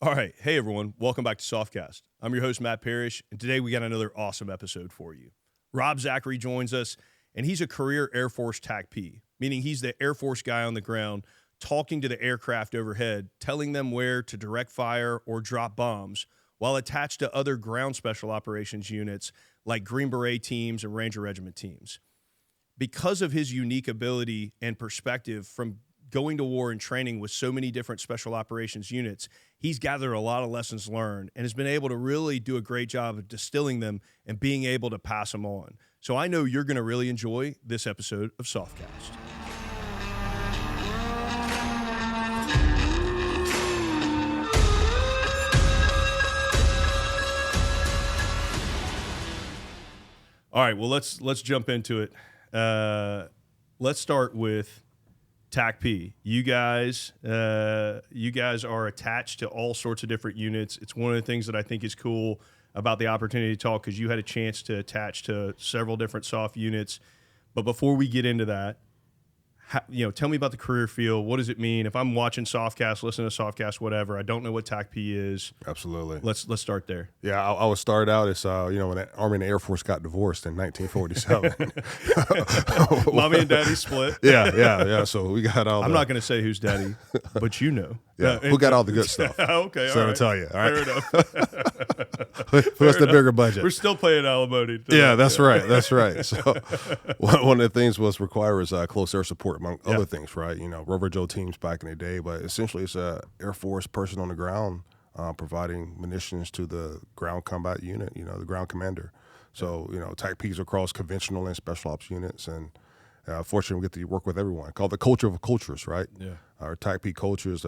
All right. Hey, everyone. Welcome back to SOFcast. I'm your host, Matt Parrish, and today we got another awesome episode for you. Rob Zackery joins us, and he's a career Air Force TACP, meaning he's the Air Force guy on the ground talking to the aircraft overhead, telling them where to direct fire or drop bombs while attached to other ground special operations units like Green Beret teams and Ranger Regiment teams. Because of his unique ability and perspective from going to war and training with so many different special operations units, he's gathered a lot of lessons learned and has been able to really do a great job of distilling them and being able to pass them on. So I know you're going to really enjoy this episode of SOFcast. All right, well, let's jump into it. Let's start with TACP. You guys are attached to all sorts of different units. It's one of the things that I think is cool about the opportunity to talk, because you had a chance to attach to several different SOF units. But before we get into that, tell me about the career field. What does it mean? If I'm watching SOFcast, listening to SOFcast, whatever, I don't know what TACP is. Absolutely. Let's start there. Yeah, I would start out as when the Army and the Air Force got divorced in 1947. Mommy and Daddy split. Yeah. So we got all. I'm not going to say who's Daddy, but you know. Yeah, who got all the good stuff? Okay, so all right. I'll tell you. All right. Fair enough. What's the bigger budget? We're still paying alimony. Yeah, that's right. That's right. So one of the things was requires close air support, among other things, right? Rover Joe teams back in the day, but essentially it's a Air Force person on the ground providing munitions to the ground combat unit, the ground commander. So, TACPs across conventional and special ops units, and fortunately we get to work with everyone. Called the culture of cultures, right? Yeah. Our TACP cultures,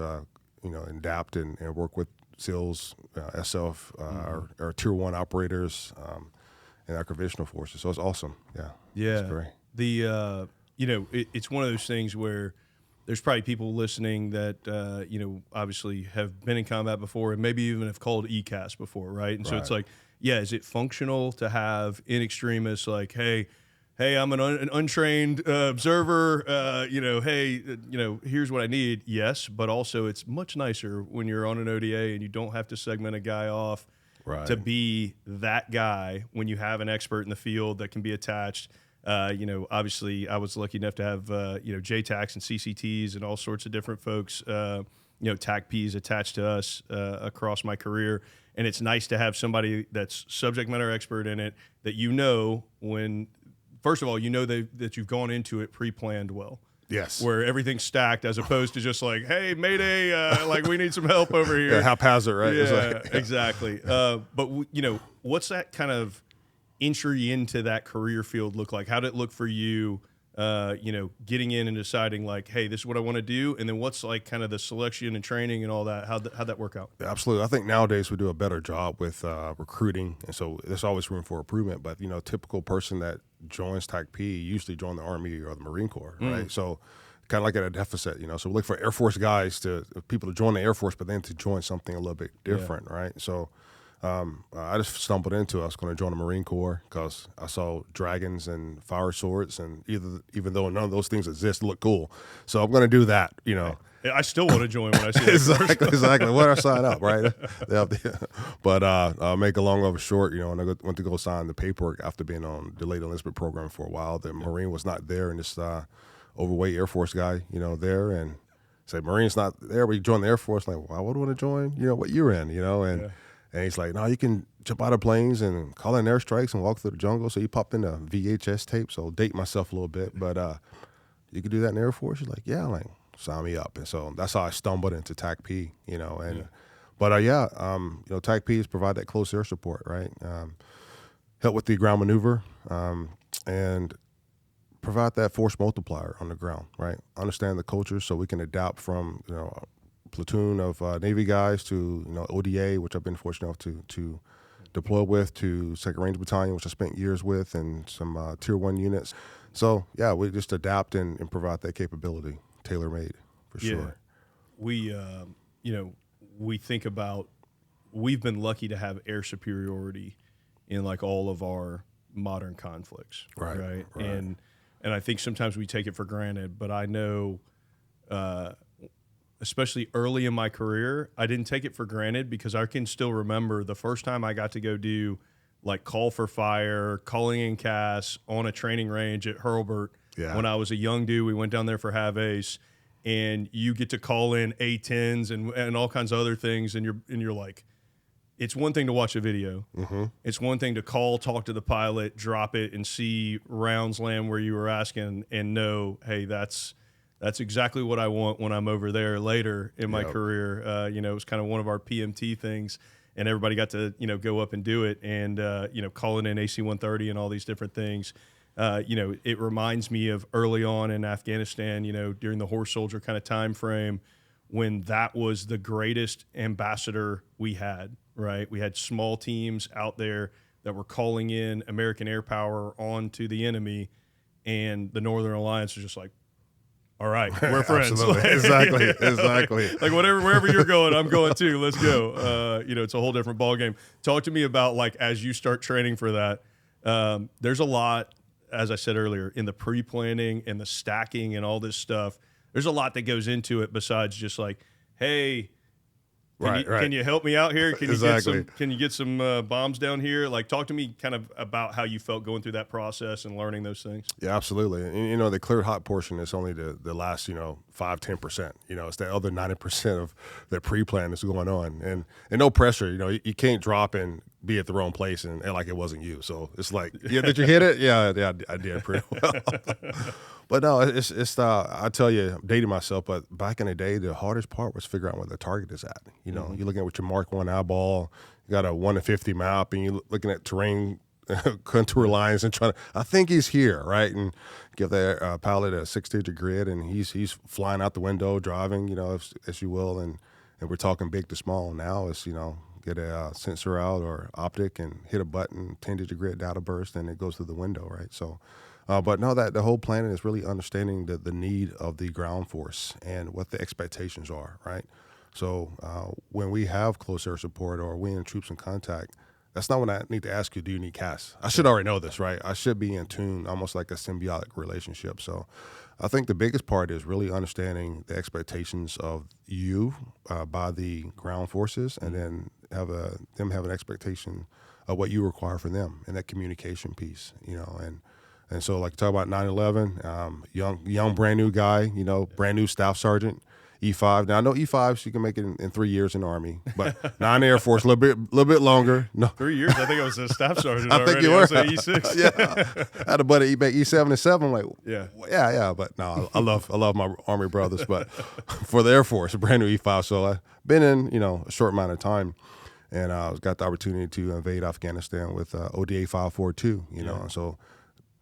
adapt and work with SEALs, SF, our Tier 1 operators, and our conventional forces. So it's awesome. Yeah. It's great. It's one of those things where there's probably people listening that, obviously have been in combat before and maybe even have called ECAS before, right? And so it's like, is it functional to have in extremis like, hey, I'm an untrained observer, here's what I need. Yes, but also it's much nicer when you're on an ODA and you don't have to segment a guy off to be that guy when you have an expert in the field that can be attached. Obviously I was lucky enough to have, JTACs and CCTs and all sorts of different folks, TACPs attached to us across my career. And it's nice to have somebody that's subject matter expert in it that when, first of all, that you've gone into it pre-planned well. Yes. Where everything's stacked as opposed to just like, hey, Mayday, we need some help over here. Yeah, haphazard, right? Yeah, exactly. But what's that kind of entry into that career field look like? How did it look for you, getting in and deciding like, hey, this is what I want to do? And then what's like kind of the selection and training and all that? How'd that work out? Yeah, absolutely. I think nowadays we do a better job with recruiting. And so there's always room for improvement. But, typical person that joins TACP usually join the Army or the Marine Corps, right? So kind of like at a deficit, So we look for Air Force guys people to join the Air Force, but then to join something a little bit different, right? So I just stumbled into it. I was going to join the Marine Corps because I saw dragons and fire swords, and even though none of those things exist, look cool. So I'm going to do that, I still want to join when I see that. Exactly. When I sign up, right? But make a long story short, and I went to go sign the paperwork after being on delayed enlistment program for a while. The Marine was not there, and this overweight Air Force guy, there, and said, Marine's not there, but you join the Air Force. Like, well, I would want to join, what you're in, And he's like, no, you can jump out of planes and call in airstrikes and walk through the jungle. So he popped in a VHS tape. So I'll date myself a little bit, but you could do that in the Air Force. He's like, yeah, I'm like, sign me up. And so that's how I stumbled into TACP, But TACPs provide that close air support, right? Help with the ground maneuver and provide that force multiplier on the ground, right? Understand the culture so we can adapt from, platoon of Navy guys to ODA, which I've been fortunate enough to deploy with, to 2nd Ranger Battalion, which I spent years with, and some Tier 1 units. So we just adapt and provide that capability, tailor-made for sure. We think about, we've been lucky to have air superiority in like all of our modern conflicts, right? And I think sometimes we take it for granted, but I know especially early in my career, I didn't take it for granted because I can still remember the first time I got to go do like call for fire, calling in CAS on a training range at Hurlburt. Yeah. When I was a young dude, we went down there for Have Ace, and you get to call in A-10s and all kinds of other things, and you're like, it's one thing to watch a video. Mm-hmm. It's one thing to call, talk to the pilot, drop it, and see rounds land where you were asking, and know, hey, that's exactly what I want when I'm over there later in my career. It was kind of one of our PMT things, and everybody got to go up and do it, and calling in AC-130 and all these different things. It reminds me of early on in Afghanistan, during the horse soldier kind of time frame, when that was the greatest ambassador we had, right? We had small teams out there that were calling in American air power onto the enemy, and the Northern Alliance was just like, all right, we're friends. Exactly. Like wherever you're going, I'm going too. Let's go. It's a whole different ballgame. Talk to me about, like, as you start training for that, there's a lot, as I said earlier, in the pre-planning and the stacking and all this stuff. There's a lot that goes into it besides just like, hey, can you help me out here? Can you get some bombs down here? Like, talk to me kind of about how you felt going through that process and learning those things. Yeah, absolutely. And, the clear hot portion is only the last, 5-10%. It's that other 90% of the pre-plan that's going on. And no pressure. You can't drop and be at the wrong place and like it wasn't you. So it's like, did you hit it? Yeah, I did pretty well. But no, it's I tell you, I'm dating myself, but back in the day, the hardest part was figuring out where the target is at. You're looking at with your Mark 1 eyeball, you got a 1-50 map, and you're looking at terrain contour lines and trying to, I think he's here, right? And give the pilot a 6-digit grid, and he's flying out the window, driving, as you will, and we're talking big to small. Now it's, get a sensor out or optic and hit a button, 10-digit grid data burst, and it goes through the window, right? So, but no, that the whole planning is really understanding the need of the ground force and what the expectations are, right? So when we have close air support or we in troops in contact, that's not when I need to ask you, do you need CAS? I should already know this, right? I should be in tune, almost like a symbiotic relationship. So I think the biggest part is really understanding the expectations of you by the ground forces, and then them have an expectation of what you require from them, and that communication piece, and so like talk about 9/11, young brand new guy, brand new staff sergeant, E5. Now I know E5s you can make it in 3 years in the Army, but now in the Air Force a little bit longer. No, 3 years. I think I was a staff sergeant. I think you were. E6. Yeah, I had a buddy E7 and 7. I'm like, yeah. But no, I love my Army brothers, but for the Air Force, a brand new E5. So I've been in a short amount of time, and I got the opportunity to invade Afghanistan with ODA 542. And so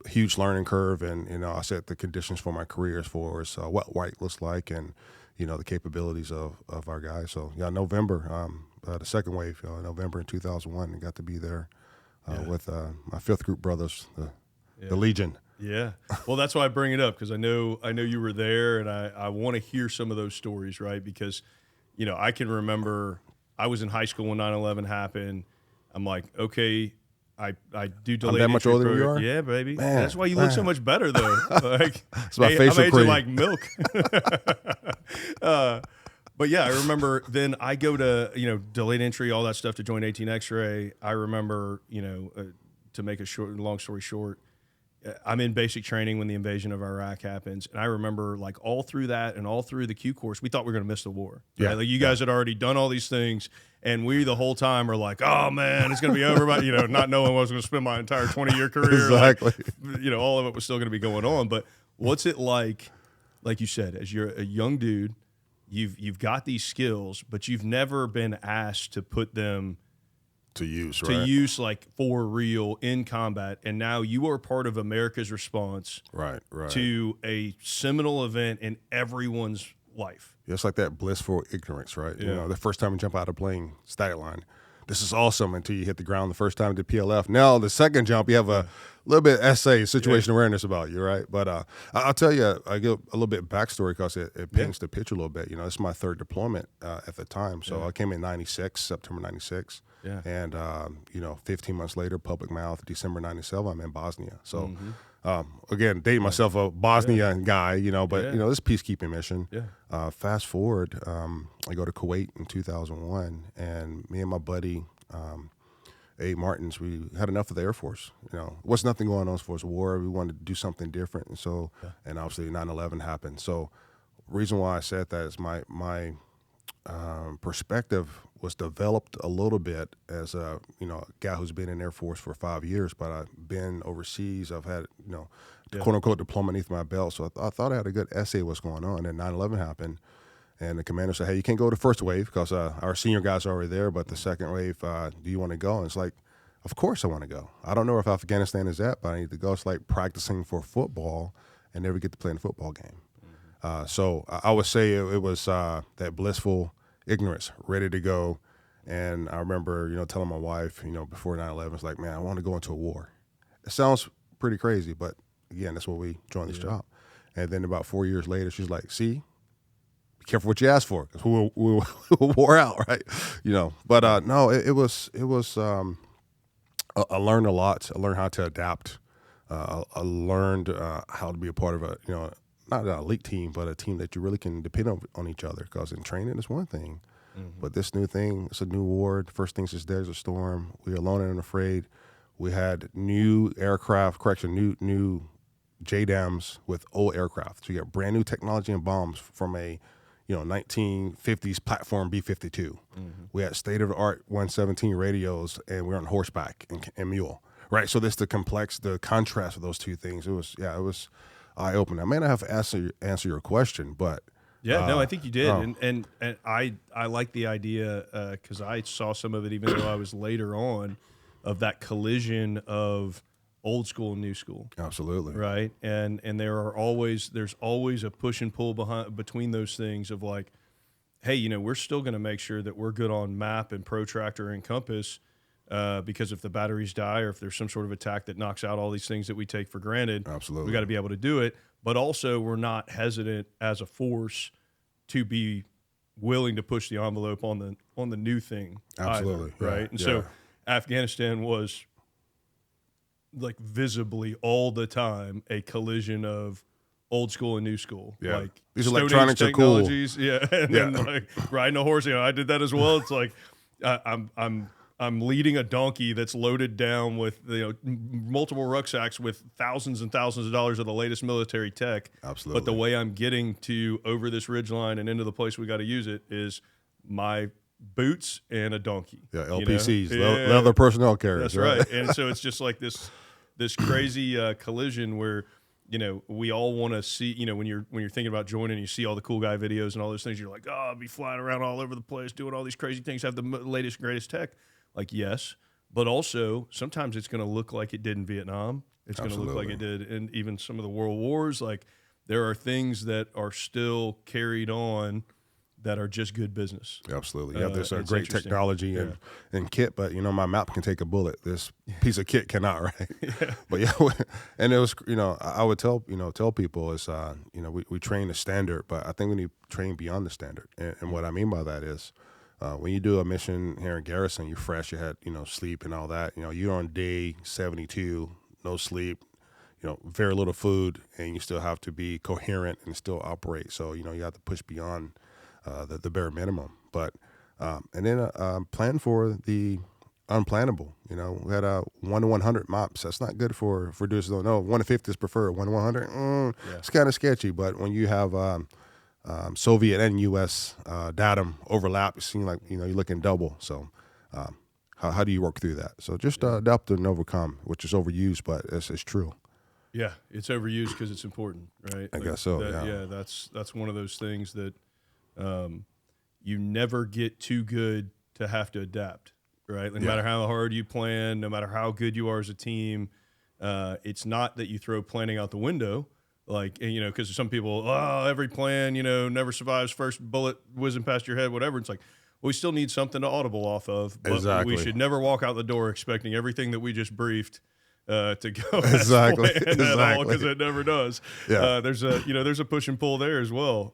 huge learning curve, and I set the conditions for my career as far as what white looks like, and the capabilities of our guys. So November, the second wave, November in 2001, and got to be there with my 5th group brothers, the Legion. Yeah, well, that's why I bring it up, because I know you were there, and I want to hear some of those stories, right? Because I can remember I was in high school when 9/11 happened. I'm like, okay, I do delayed I'm that much older than you are? Yeah, baby. Man, that's why you look so much better, though. Like, it's my facial I'm cream. aging like milk. But yeah, I remember then I go to, delayed entry, all that stuff, to join 18 X-ray. I remember, to make a long story short, I'm in basic training when the invasion of Iraq happens. And I remember, like, all through that and all through the Q course, we thought we were going to miss the war. Right? Yeah. Like, you guys had already done all these things, and we the whole time are like, oh, man, it's going to be over. But, not knowing I was going to spend my entire 20-year career. Exactly. Like, all of it was still going to be going on. But what's it like you said, as you're a young dude, you've got these skills, but you've never been asked to put them to use, right? To use, like, for real in combat, and now you are part of America's response, right, to a seminal event in everyone's life. Yeah, it's like that blissful ignorance, right? Yeah. The first time you jump out of a plane, static line, this is awesome until you hit the ground the first time to PLF. Now the second jump, you have a little bit essay, situation awareness about you, right? But I'll tell you, I give a little bit backstory because it paints the picture a little bit. It's my 3rd deployment at the time. So I came in September 96. Yeah. And, 15 months later, public mouth, December 97, I'm in Bosnia. So Again, dating myself a Bosnian guy, but this peacekeeping mission. Yeah. Fast forward, I go to Kuwait in 2001, and me and my buddy, A. Martins, we had enough of the Air Force. What's nothing going on for us, war. We wanted to do something different, and so, and obviously 9/11 happened. So, reason why I said that is my perspective was developed a little bit as a guy who's been in Air Force for 5 years, but I've been overseas. I've had quote unquote diploma beneath my belt, so I thought I had a good essay of what's going on. And 9/11 happened, and the commander said, "Hey, you can't go to first wave because our senior guys are already there, but the second wave, do you want to go?" And it's like, of course I want to go. I don't know if Afghanistan is at, but I need to go. It's like practicing for football and never get to play in a football game. So I would say it was that blissful ignorance, ready to go. And I remember, telling my wife, before 9/11, it's like, man, I want to go into a war. It sounds pretty crazy, but again, that's what we joined this job. And then about 4 years later, she's like, see, be careful what you ask for, because we'll war out, right? But no, it was I learned a lot. I learned how to adapt. I learned how to be a part of not an elite team, but a team that you really can depend on each other. Because in training, it's one thing, but this new thing, it's a new war. The first thing is there's a storm. We're alone and unafraid. We had new aircraft, new JDAMs with old aircraft. So you got brand new technology and bombs from a 1950s platform B-52. We had state-of-the-art 117 radios, and we're on horseback and mule. Right, so this the contrast of those two things. It was eye-opening. I may not have to answer your question, but no, I think you did, and I like the idea because I saw some of it, even though I was later on, of that collision of old school and new school. Absolutely, right, and there's always a push and pull between those things of like, hey, we're still going to make sure that we're good on map and protractor and compass. Because if the batteries die or if there's some sort of attack that knocks out all these things that we take for granted, absolutely, we got to be able to do it. But also, we're not hesitant as a force to be willing to push the envelope on the new thing. Absolutely, either, right? And so, Afghanistan was like visibly all the time a collision of old school and new school. Yeah, like these Stone electronics Age are cool. Yeah, and then like riding a horse. I did that as well. It's like I'm leading a donkey that's loaded down with multiple rucksacks with thousands and thousands of dollars of the latest military tech. Absolutely. But the way I'm getting to over this ridgeline and into the place we got to use it is my boots and a donkey. Yeah, LPCs, leather personnel carriers. That's right. And so it's just like this crazy collision where we all want to see, when you're thinking about joining, you see all the cool guy videos and all those things. You're like, oh, I'll be flying around all over the place, doing all these crazy things, have the latest, greatest tech. Like, yes, but also sometimes it's going to look like it did in Vietnam. It's going to look like it did in even some of the world wars. Like, there are things that are still carried on that are just good business. Absolutely. Yeah, there's a great technology and kit, but my map can take a bullet. This piece of kit cannot, right? Yeah. But and it was, I would tell people is, we train a standard, but I think we need to train beyond the standard. And what I mean by that is, when you do a mission here in Garrison, you're fresh, you had, sleep and all that. You're on day 72, no sleep, very little food, and you still have to be coherent and still operate. So, you have to push beyond the bare minimum. But and then plan for the unplannable. We had a 1 to 100 mops. That's not good for dudes who don't know. 1 to 50 is preferred. 1 to 100, it's kind of sketchy. But when you have Soviet and U.S. datum overlap, it seems like you're looking double. So how do you work through that? So just adapt and overcome, which is overused, but it's true. Yeah, it's overused because it's important, right? I guess so. That's one of those things that you never get too good to have to adapt, right? No matter how hard you plan, no matter how good you are as a team, it's not that you throw planning out the window. Like, because some people, every plan, never survives first bullet whizzing past your head, whatever. It's like, we still need something to audible off of. But we should never walk out the door expecting everything that we just briefed to go exactly at all, because it never does. Yeah. There's a push and pull there as well.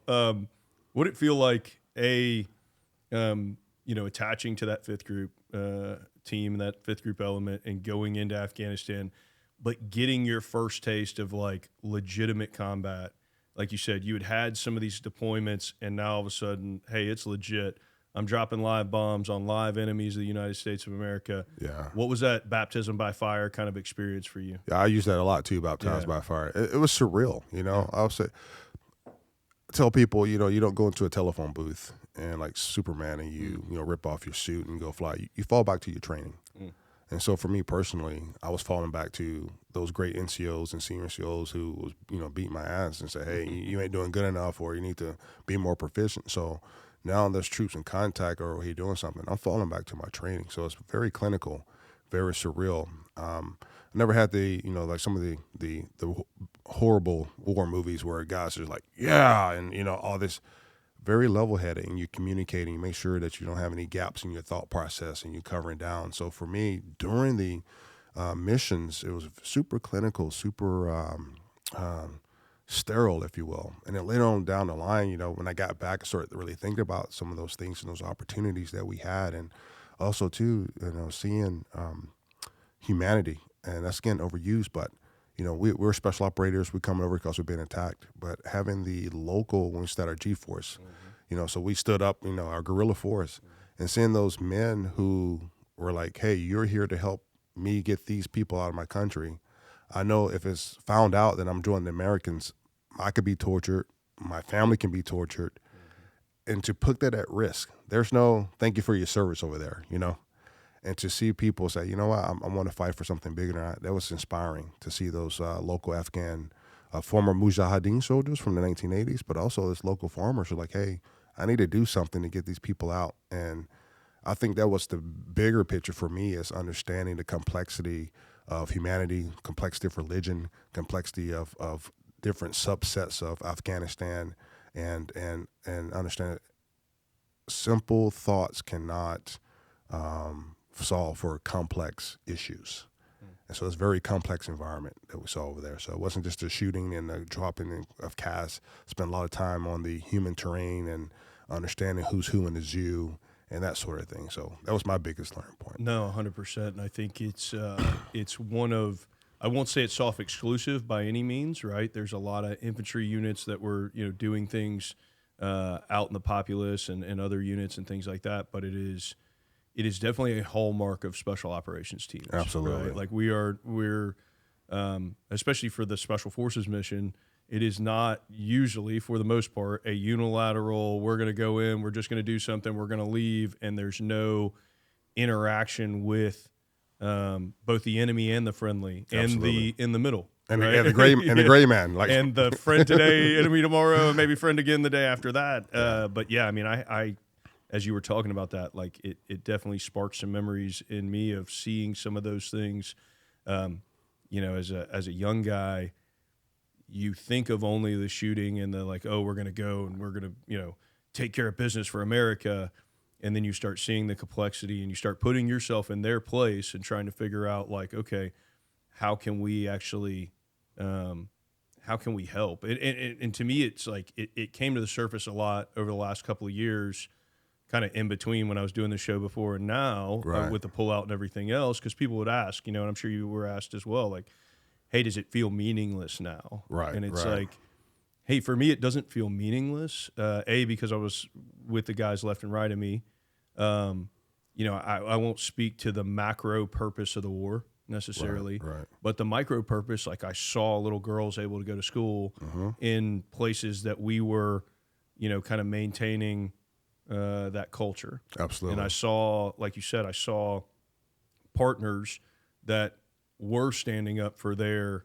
Would it feel like attaching to that fifth group team, that fifth group element, and going into Afghanistan? but getting your first taste of like legitimate combat, like you said, you had some of these deployments, and now all of a sudden, hey, it's legit. I'm dropping live bombs on live enemies of the United States of America. Yeah. What was that baptism by fire kind of experience for you? Yeah, I use that a lot too, baptized by fire. It was surreal, you know. I'll say, tell people, you know, you don't go into a telephone booth and like Superman and you rip off your suit and go fly. You fall back to your training. And so for me personally, I was falling back to those great NCOs and senior NCOs who was, you know, beat my ass and say, hey, you ain't doing good enough, or you need to be more proficient. So now there's troops in contact, or he doing something, I'm falling back to my training. So it's very clinical, very surreal. I never had the, you know, like some of the horrible war movies where guys are like, yeah, and, you know, all this. Very level-headed, and you're communicating. You make sure that you don't have any gaps in your thought process, and you're covering down. So for me, during the missions, it was super clinical, super sterile, if you will. And then later on down the line, you know, when I got back, I started to really think about some of those things and those opportunities that we had, and also too, you know, seeing humanity. And that's getting overused, but you know, we're special operators. We're coming over because we're being attacked. But having the local, when we started our G-Force, you know, so we stood up, you know, our guerrilla force, and seeing those men who were like, hey, you're here to help me get these people out of my country. I know if it's found out that I'm joining the Americans, I could be tortured. My family can be tortured. And to put that at risk, there's no thank you for your service over there, you know. And to see people say, you know what, I want to fight for something bigger than that, that was inspiring to see those local Afghan former Mujahideen soldiers from the 1980s, but also this local farmers who are like, hey, I need to do something to get these people out. And I think that was the bigger picture for me, is understanding the complexity of humanity, complexity of religion, complexity of different subsets of Afghanistan, and understand that simple thoughts cannot solve for complex issues. And so it's a very complex environment that we saw over there. So it wasn't just a shooting and a dropping of cast. Spent a lot of time on the human terrain and understanding who's who in the zoo and that sort of thing. So that was my biggest learning point. No, 100%. And I think it's one of, I won't say it's SOF exclusive by any means, right? There's a lot of infantry units that were, you know, doing things out in the populace and other units and things like that. But it is definitely a hallmark of special operations teams. Absolutely. Right? Like we're especially for the special forces mission, it is not usually, for the most part, a unilateral, we're going to go in, we're just going to do something, we're going to leave, and there's no interaction with both the enemy and the friendly. Absolutely. And in the middle. And, right? the gray man. Like, and the friend today, enemy tomorrow, and maybe friend again the day after that. But yeah, I mean, I as you were talking about that, like it definitely sparked some memories in me of seeing some of those things. You know, as a young guy, you think of only the shooting and the like, oh, we're going to go and we're going to, you know, take care of business for America. And then you start seeing the complexity and you start putting yourself in their place and trying to figure out like, okay, how can we actually, how can we help? And to me, it's like, it came to the surface a lot over the last couple of years, kind of in between when I was doing the show before and now, right. with the pullout and everything else, because people would ask, you know, and I'm sure you were asked as well, like, hey, does it feel meaningless now? Right. And it's right. like, hey, for me, it doesn't feel meaningless. Because I was with the guys left and right of me. You know, I won't speak to the macro purpose of the war necessarily, right. but the micro purpose, like I saw little girls able to go to school in places that we were, you know, kind of maintaining that culture. Absolutely. And I saw, like you said, I saw partners that were standing up for their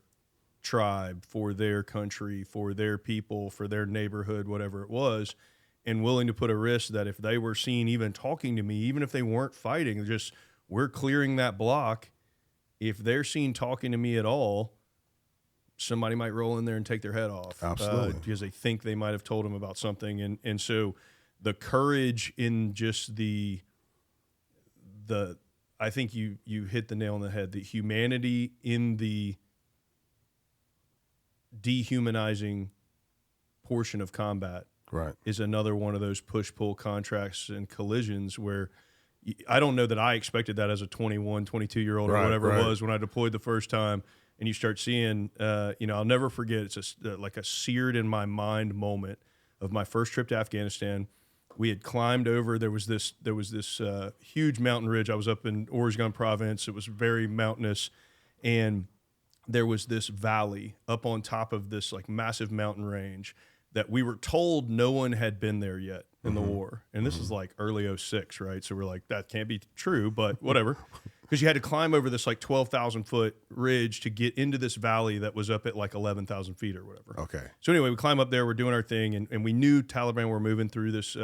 tribe, for their country, for their people, for their neighborhood, whatever it was, and willing to put a risk that if they were seen even talking to me, even if they weren't fighting, just we're clearing that block. If they're seen talking to me at all, somebody might roll in there and take their head off. Absolutely. Because they think they might have told them about something. And so the courage in just the I think you hit the nail on the head, the humanity in the dehumanizing portion of combat right. is another one of those push-pull contracts and collisions where I don't know that I expected that as a 21, 22-year-old or whatever it was when I deployed the first time. and you start seeing, I'll never forget. It's like a seared in my mind moment of my first trip to Afghanistan. We had climbed over. There was this huge mountain ridge. I was up in Oregon province. It was very mountainous, and there was this valley up on top of this like massive mountain range that we were told no one had been there yet in the war. And this is like early 06, right? So we're like, that can't be true, but whatever. Because you had to climb over this like 12,000 foot ridge to get into this valley that was up at like 11,000 feet or whatever. Okay. So anyway, we climb up there, we're doing our thing, and we knew Taliban were moving through this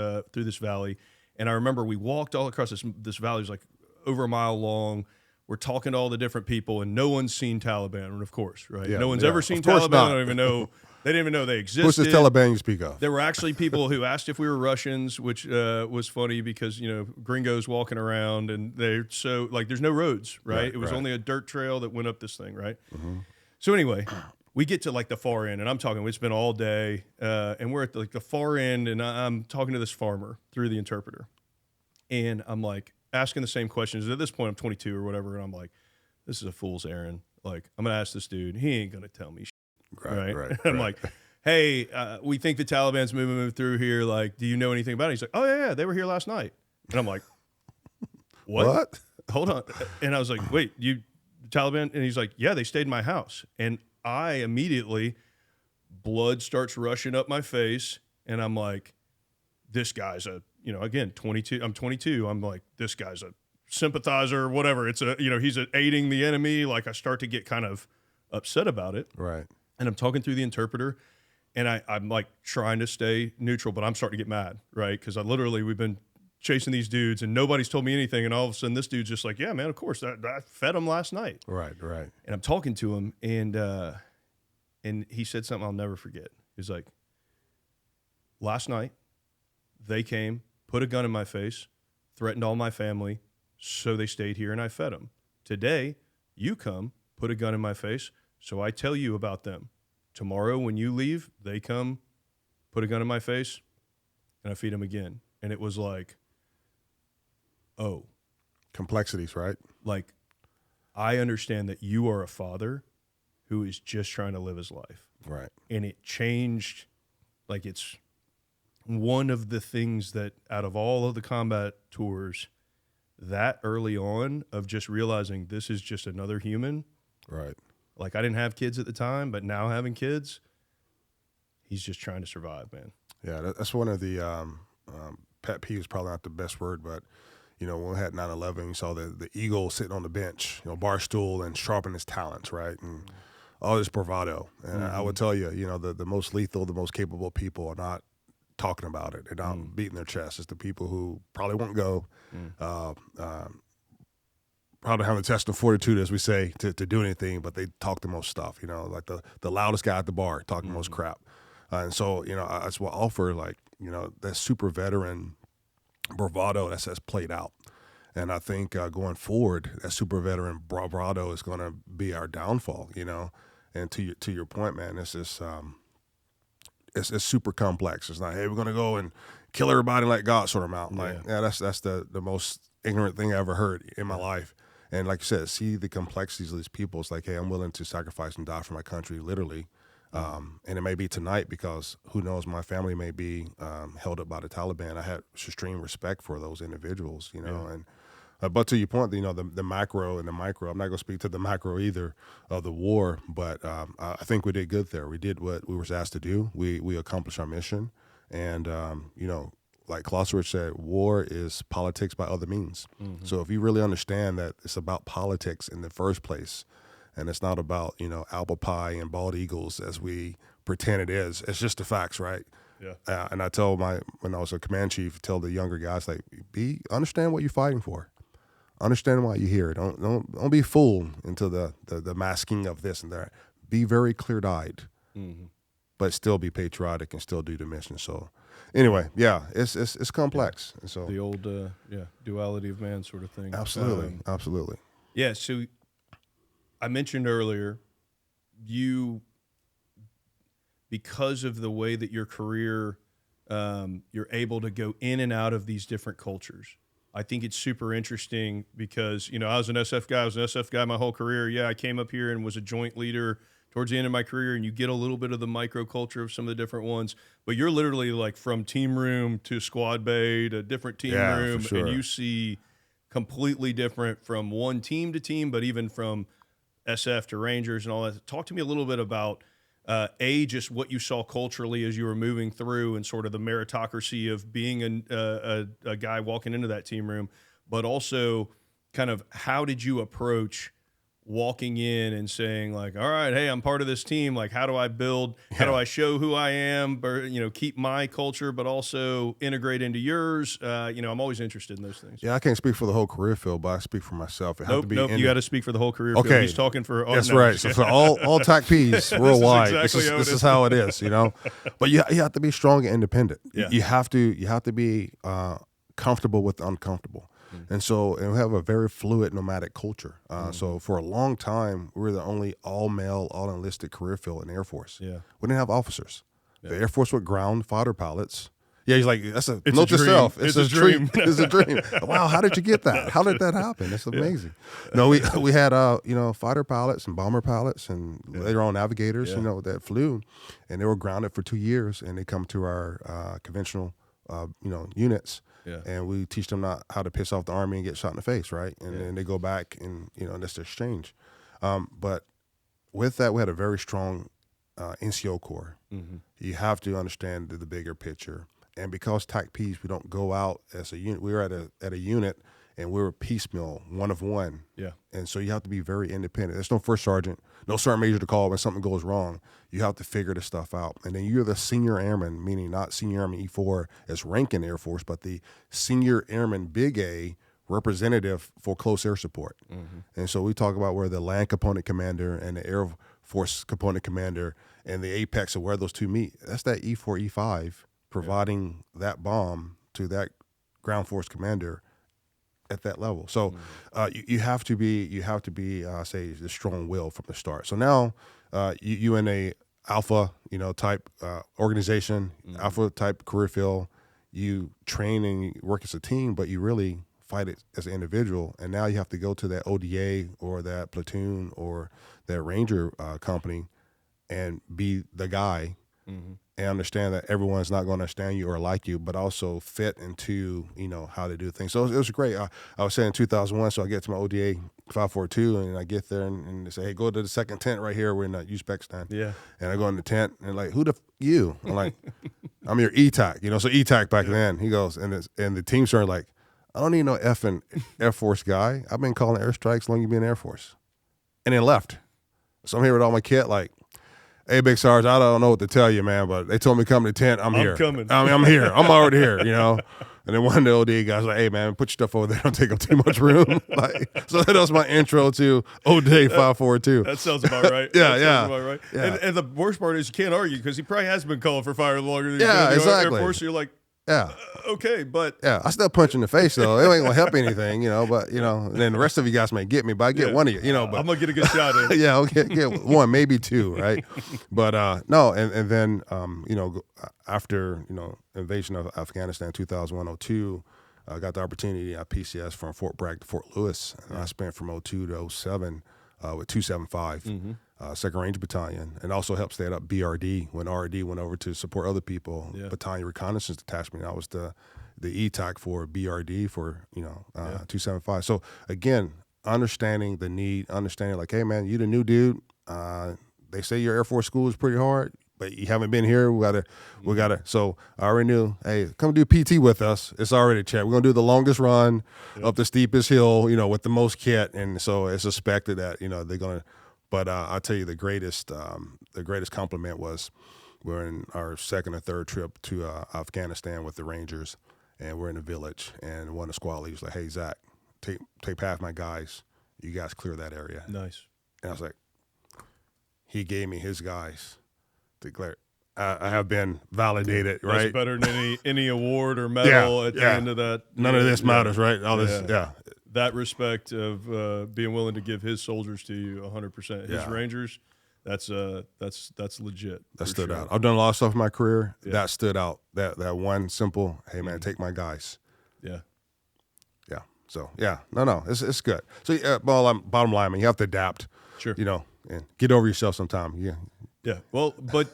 valley. And I remember we walked all across this valley. It was like over a mile long. We're talking to all the different people, and no one's seen Taliban, of course, right? Yeah, no one's ever seen Taliban. Not. I don't even know. They didn't even know they existed. Who's the Taliban you speak of? There were actually people who asked if we were Russians, which was funny because, gringos walking around, and they're so, like, there's no roads, right? It was only a dirt trail that went up this thing, right? So anyway, we get to, like, the far end, and I'm talking, it's been all day, and we're at, the far end, and I'm talking to this farmer through the interpreter. And I'm, like, asking the same questions. At this point, I'm 22 or whatever, and I'm like, this is a fool's errand. Like, I'm going to ask this dude. He ain't going to tell me shit. Right. I'm like, hey, we think the Taliban's moving through here. Like, do you know anything about it? He's like, oh, yeah, they were here last night. And I'm like, what? Hold on. And I was like, wait, you Taliban? And he's like, yeah, they stayed in my house. And I immediately, blood starts rushing up my face. And I'm like, this guy's again, 22. I'm 22. I'm like, this guy's a sympathizer or whatever. It's he's aiding the enemy. Like, I start to get kind of upset about it. Right. And I'm talking through the interpreter, and I'm like trying to stay neutral, but I'm starting to get mad, right? Because we've been chasing these dudes, and nobody's told me anything, and all of a sudden this dude's just like, yeah, man, of course, I fed him last night. Right. And I'm talking to him, and he said something I'll never forget. He's like, last night, they came, put a gun in my face, threatened all my family, so they stayed here, and I fed them. Today, you come, put a gun in my face, so I tell you about them. Tomorrow when you leave, they come, put a gun in my face, and I feed them again. And it was like, oh. Complexities, right? Like, I understand that you are a father who is just trying to live his life. Right. And it changed, like, it's one of the things that out of all of the combat tours, that early on of just realizing this is just another human. Right. Like, I didn't have kids at the time, but now having kids, he's just trying to survive, man. Yeah, that's one of the pet peeves, probably not the best word, but, when we had 9/11, you saw the eagle sitting on the bench, bar stool and sharpen his talents, right? And all this bravado. And I would tell you, the most lethal, the most capable people are not talking about it. They're not beating their chest. It's the people who probably won't go, probably have the test of fortitude, as we say, to do anything, but they talk the most stuff, like the loudest guy at the bar talking the most crap. And so, that's what I offer, like, that super veteran bravado that's played out. And I think going forward, that super veteran bravado is going to be our downfall, And to your point, man, it's just, it's super complex. It's not, hey, we're going to go and kill everybody and let God sort them out. Like, yeah, that's the most ignorant thing I ever heard in my life. And like you said, see the complexities of these people. It's like, hey, I'm willing to sacrifice and die for my country, literally. And it may be tonight because who knows, my family may be held up by the Taliban. I had extreme respect for those individuals, And but to your point, the macro and the micro, I'm not going to speak to the macro either of the war, but I think we did good there. We did what we were asked to do. We accomplished our mission. And, like Clausewitz said, war is politics by other means. So if you really understand that it's about politics in the first place, and it's not about, apple pie and bald eagles as we pretend it is, it's just the facts, right? Yeah. And I tell when I was a command chief, tell the younger guys, like, understand what you're fighting for. Understand why you're here. Don't be fooled into the masking of this and that. Be very clear-eyed, but still be patriotic and still do the mission. So anyway, yeah, it's complex. And so the old duality of man sort of thing. Absolutely. Absolutely. Yeah. So I mentioned earlier, because of the way that your career, you're able to go in and out of these different cultures. I think it's super interesting because, I was an SF guy. I was an SF guy my whole career. Yeah, I came up here and was a joint leader towards the end of my career, and you get a little bit of the microculture of some of the different ones. But you're literally like from team room to squad bay to different team room, for sure. and you see completely different from one team to team, but even from SF to Rangers and all that. Talk to me a little bit about just what you saw culturally as you were moving through and sort of the meritocracy of being a guy walking into that team room, but also kind of how did you approach walking in and saying like, all right, hey, I'm part of this team. Like, how do I build, how do I show who I am, but, keep my culture, but also integrate into yours. I'm always interested in those things. Yeah, I can't speak for the whole career field, but I speak for myself. Nope, you got to speak for the whole career field. Okay. He's talking for That's right. So all TACPs worldwide. This is how it is, But you have to be strong and independent. Yeah. You have to be comfortable with the uncomfortable. And we have a very fluid nomadic culture. So for a long time, we were the only all-male, all-enlisted career field in the Air Force. Yeah. We didn't have officers. Yeah. The Air Force would ground fighter pilots. Yeah, he's like, it's note a to self. It's a dream. It's a dream. Wow, how did you get that? How did that happen? It's amazing. Yeah. No, we had fighter pilots and bomber pilots and later on navigators, that flew, and they were grounded for 2 years, and they come to our conventional units. Yeah. And we teach them not how to piss off the Army and get shot in the face, right? And then they go back and, that's the exchange. But with that, we had a very strong NCO corps. Mm-hmm. You have to understand the bigger picture. And because TACPs, we don't go out as a unit. We were at a unit, and we were piecemeal, one of one. Yeah. And so you have to be very independent. There's no first sergeant, no sergeant major to call when something goes wrong. You have to figure this stuff out. And then you're the senior airman, meaning not senior airman E4 as rank in Air Force, but the senior airman big A representative for close air support. Mm-hmm. And so we talk about where the land component commander and the Air Force component commander and the apex of where those two meet. That's that E4, E5 providing that bomb to that ground force commander at that level. So you have to be say the strong will from the start. So now you in a alpha type organization, alpha type career field, you train and you work as a team, but you really fight it as an individual. And now you have to go to that ODA or that platoon or that Ranger company and be the guy. Mm-hmm. And understand that everyone's not going to understand you or like you, but also fit into, how to do things. So it was great. I was saying in 2001, so I get to my ODA 542, and I get there, and they say, hey, go to the second tent right here. We're in the Uzbekistan. Yeah. And I go in the tent, and like, who the you? I'm like, I'm your ETAC, So ETAC back then, he goes, and the team started like, I don't need no effing Air Force guy. I've been calling airstrikes as long as you've been in Air Force. And then left. So I'm here with all my kit, like, hey, Big Sarge, I don't know what to tell you, man, but they told me to come to the tent. I'm here. Coming. I'm here. I'm already here, And then one of the OD guys was like, hey, man, put your stuff over there. Don't take up too much room. So that was my intro to OD 542. That sounds about right. Yeah. About right. Yeah. And the worst part is you can't argue because he probably has been calling for fire longer than exactly. Air Force. So you're like, okay, but I still punch in the face though. It ain't gonna help anything, But and then the rest of you guys may get me, but I get one of you, But I'm gonna get a good shot in. Yeah, okay, get one, maybe two, right? But no, and then after invasion of Afghanistan 2001-02, I got the opportunity at PCS from Fort Bragg to Fort Lewis, and I spent from 02 to 07 with 275. Mm-hmm. Second Ranger Battalion, and also helped stand up BRD when RD went over to support other people. Yeah. Battalion Reconnaissance Detachment. I was the ETAC for BRD for 275. So again, understanding the need, understanding like, hey man, you the new dude. They say your Air Force school is pretty hard, but you haven't been here. We gotta. So I already knew. Hey, come do PT with us. It's already checked. We're gonna do the longest run up the steepest hill. With the most kit, and so it's expected that they're gonna. But I'll tell you the greatest compliment was we're in our second or third trip to Afghanistan with the Rangers, and we're in a village, and one of the squad leaders was like, hey, Zach, take half my guys. You guys clear that area. Nice. And I was like, he gave me his guys to clear. I have been validated, right? That's better than any award or medal at the end of that. None of this matters, right? All this, that respect of being willing to give his soldiers to you 100%. His Rangers, that's legit. That stood out. I've done a lot of stuff in my career. Yeah. That stood out. That one simple, hey man, take my guys. Yeah. So yeah, no, it's good. So bottom line, I mean, you have to adapt. Sure. And get over yourself sometime. Yeah. Yeah. Well, but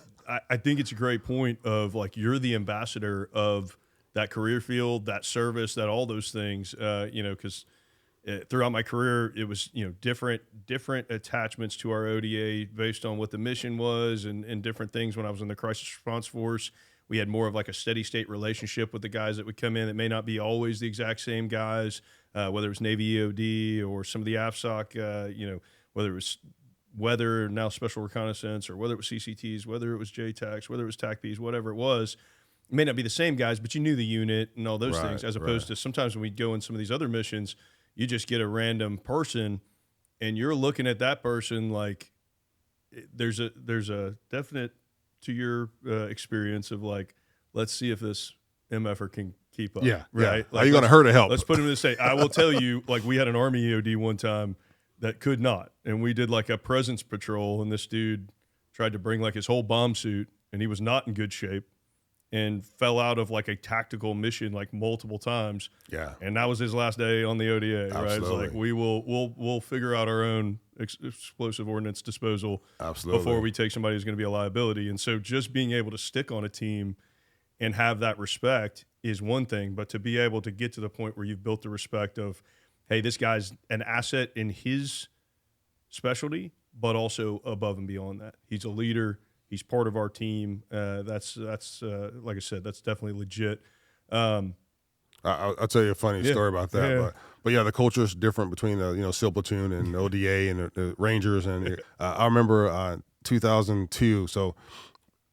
I think it's a great point of like you're the ambassador of that career field, that service, that all those things. Because throughout my career, it was different attachments to our ODA based on what the mission was and different things. When I was in the crisis response force, we had more of like a steady state relationship with the guys that would come in. It may not be always the exact same guys, whether it was Navy EOD or some of the AFSOC, whether it was weather, now special reconnaissance, or whether it was CCTs, whether it was JTACs, whether it was TACPs, whatever it was. It may not be the same guys, but you knew the unit and all those things, as opposed to sometimes when we go in some of these other missions, you just get a random person and you're looking at that person like there's a definite to your experience of like, let's see if this MFer can keep up. Yeah. Right. Yeah. Like, are you going to hurt or help? Let's put him in the state. I will tell you, like we had an Army EOD one time that could not. And we did like a presence patrol and this dude tried to bring like his whole bomb suit and he was not in good shape and fell out of like a tactical mission like multiple times. Yeah. And that was his last day on the ODA, Absolutely. right? It's like we'll figure out our own explosive ordnance disposal before we take somebody who's going to be a liability. And so just being able to stick on a team and have that respect is one thing, but to be able to get to the point where you've built the respect of, hey, this guy's an asset in his specialty, but also above and beyond that. He's a leader. He's part of our team. That's like I said, that's definitely legit. I'll tell you a funny story about that. Yeah. But yeah, the culture is different between the SEAL platoon and ODA and the Rangers. And I remember 2002. So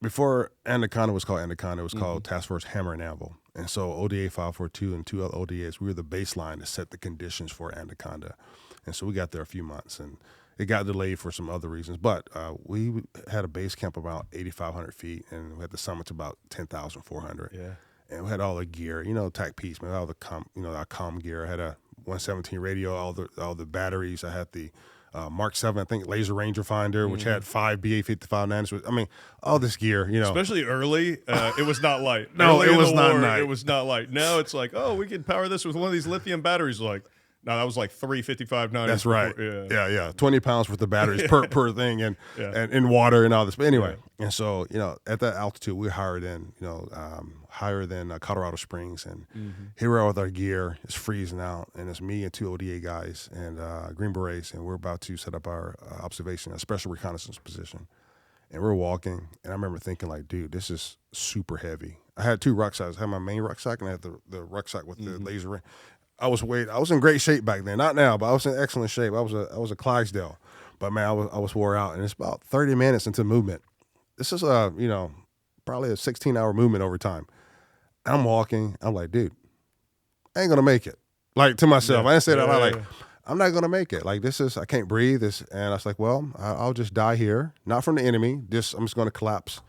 before Anaconda was called Anaconda, it was called Task Force Hammer and Anvil. And so ODA 542 and two other ODAs, we were the baseline to set the conditions for Anaconda. And so we got there a few months, and it got delayed for some other reasons. But we had a base camp about 8,500 feet, and we had the summit to about 10,400. Yeah. And we had all the gear, TAC piece, man, all the our comm gear. I had a 117 radio, all the batteries. I had the Mark 7, I think, laser range finder, which had 5 BA-55-9s. I mean, all this gear, Especially early, it was not light. No, Early it was not war, light. It was not light. Now it's like, oh, we can power this with one of these lithium batteries. Like, no, that was like 3 55-9s. That's right. Yeah. 20 pounds worth of batteries per thing, and in water and all this. But anyway, and so at that altitude, we're higher than Colorado Springs, and here we are with our gear. It's freezing out, and it's me and two ODA guys and Green Berets, and we're about to set up our observation, a special reconnaissance position. And we're walking, and I remember thinking, like, dude, this is super heavy. I had two rucksacks. I had my main rucksack, and I had the rucksack with the laser ring. I was in great shape back then. Not now, but I was in excellent shape. I was a Clydesdale, but man, I was wore out, and it's about 30 minutes into movement. This is probably a 16-hour movement over time. I'm walking. I'm like, dude, I ain't gonna make it. Like, to myself, I didn't say that. Like, I'm not gonna make it. Like, I can't breathe. And I was like, well, I'll just die here, not from the enemy. I'm just gonna collapse.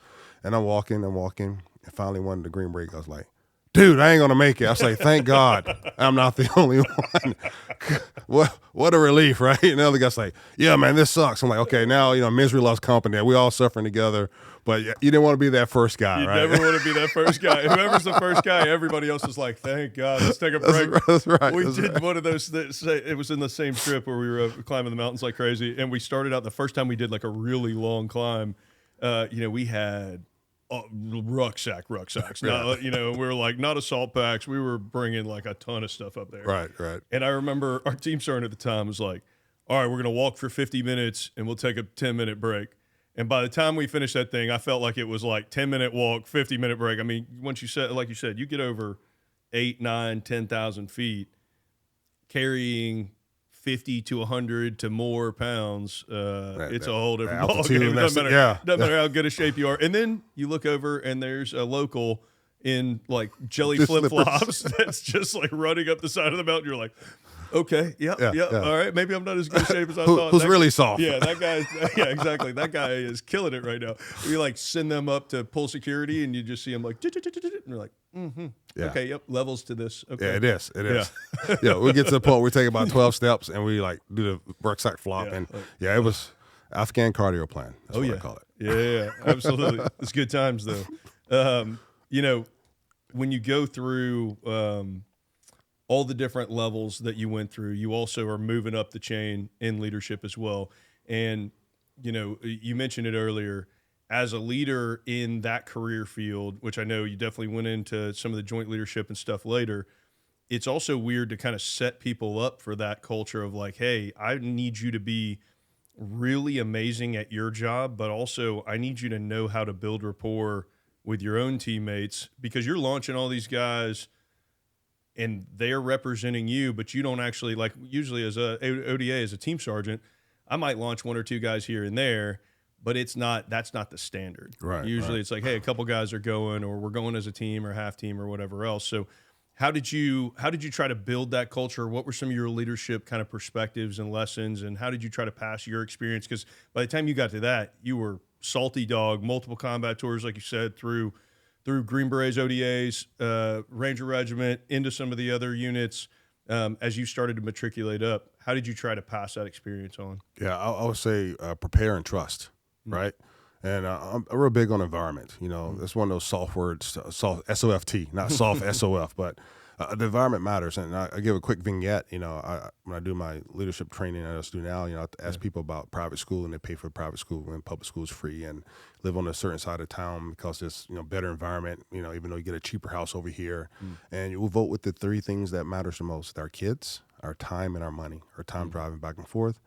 And I'm walking, and finally one of the Green Berets goes like, dude, I ain't gonna make it. I was like, thank God I'm not the only one. What a relief, right? And the other guy's like, yeah, man, this sucks. I'm like, okay, now misery loves company. We all suffering together. But you didn't want to be that first guy, right? You never want to be that first guy. Whoever's the first guy, everybody else is like, thank God, let's take a break. That's right. We did one of those, it was in the same trip where we were climbing the mountains like crazy. And we started out, the first time we did like a really long climb, we had rucksacks. Not, we were like, not assault packs. We were bringing like a ton of stuff up there. Right. And I remember our team sergeant at the time was like, all right, we're going to walk for 50 minutes and we'll take a 10-minute break. And by the time we finished that thing, I felt like it was like 10-minute walk, 50-minute break. I mean, once you said, like you said, you get over 8, 9, 10,000 feet carrying 50 to 100 to more pounds, it's a whole different ballgame. Doesn't matter how good a shape you are. And then you look over and there's a local in like jelly flip-flops that's just like running up the side of the mountain. You're like, okay, yeah. All right, maybe I'm not as good a shape as I thought. Who's really soft? Yeah, that guy. Yeah, exactly. That guy is killing it right now. We like send them up to pull security, and you just see them like, and you're like, okay, yep, levels to this. Okay, yeah, it is. Yeah, we get to the point where we take about 12 steps, and we like do the rucksack flop, and it was Afghan cardio plan. That's what I call it. Yeah, absolutely. It's good times though. When you go through all the different levels that you went through, you also are moving up the chain in leadership as well. And, you mentioned it earlier, as a leader in that career field, which I know you definitely went into some of the joint leadership and stuff later, it's also weird to kind of set people up for that culture of like, hey, I need you to be really amazing at your job, but also I need you to know how to build rapport with your own teammates, because you're launching all these guys and they're representing you, but you don't actually, like, usually as a ODA, as a team sergeant, I might launch one or two guys here and there, but that's not the standard. Right. Usually it's like, hey, a couple guys are going, or we're going as a team or half team or whatever else. So how did you try to build that culture? What were some of your leadership kind of perspectives and lessons, and how did you try to pass your experience? Because by the time you got to that, you were salty dog, multiple combat tours, like you said, through Green Berets, ODAs, Ranger Regiment, into some of the other units. As you started to matriculate up, how did you try to pass that experience on? Yeah, I would say prepare and trust, right? And I'm real big on environment. That's one of those soft words, SOFT, not soft SOF, but the environment matters. And I give a quick vignette. When I do my leadership training I just do now, I ask people about private school, and they pay for private school when public school is free, and live on a certain side of town because it's better environment. Even though you get a cheaper house over here, and you will vote with the three things that matters the most: our kids, our time, and our money. Our time driving back and forth.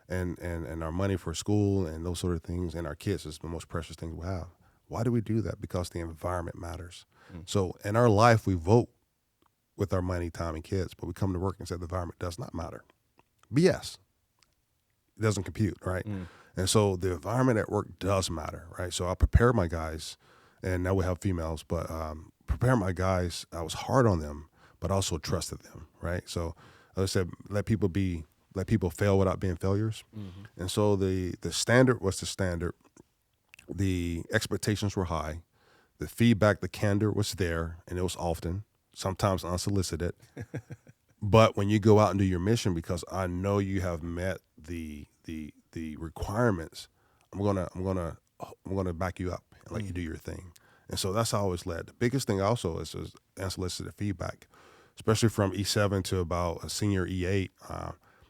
And our money for school and those sort of things, and our kids is the most precious thing we have. Why do we do that? Because the environment matters. So in our life, we vote with our money, time, and kids, but we come to work and say the environment does not matter. BS. It doesn't compute, right? And so the environment at work does matter, right? So I prepare my guys, and now we have females, but prepare my guys. I was hard on them, but also trusted them, right? So as I said, let people fail without being failures. And so the standard was the standard. The expectations were high. The feedback, the candor was there, and it was often, sometimes unsolicited. But when you go out and do your mission, because I know you have met the requirements, I'm gonna back you up and let you do your thing. And so that's how I always led. The biggest thing also is unsolicited feedback, especially from E7 to about a senior E8.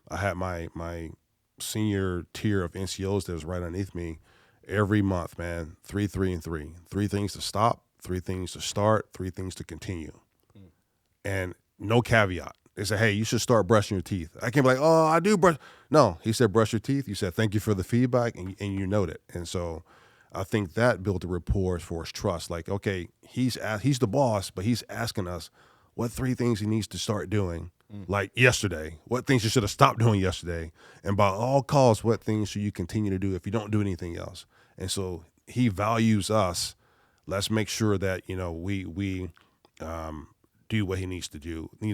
I had my senior tier of NCOs that was right underneath me every month, man. 3, 3, and 3. 3 things to stop, 3 things to start, 3 things to continue. And no caveat. They said, hey, you should start brushing your teeth. I can't be like, oh, I do brush. No, he said, brush your teeth. You said, thank you for the feedback, and you noted it. And so I think that built a rapport for his trust. Like, okay, he's the boss, but he's asking us what 3 things he needs to start doing. Like yesterday, what things you should have stopped doing yesterday, and by all costs, what things should you continue to do if you don't do anything else? And so he values us. Let's make sure that we do what he need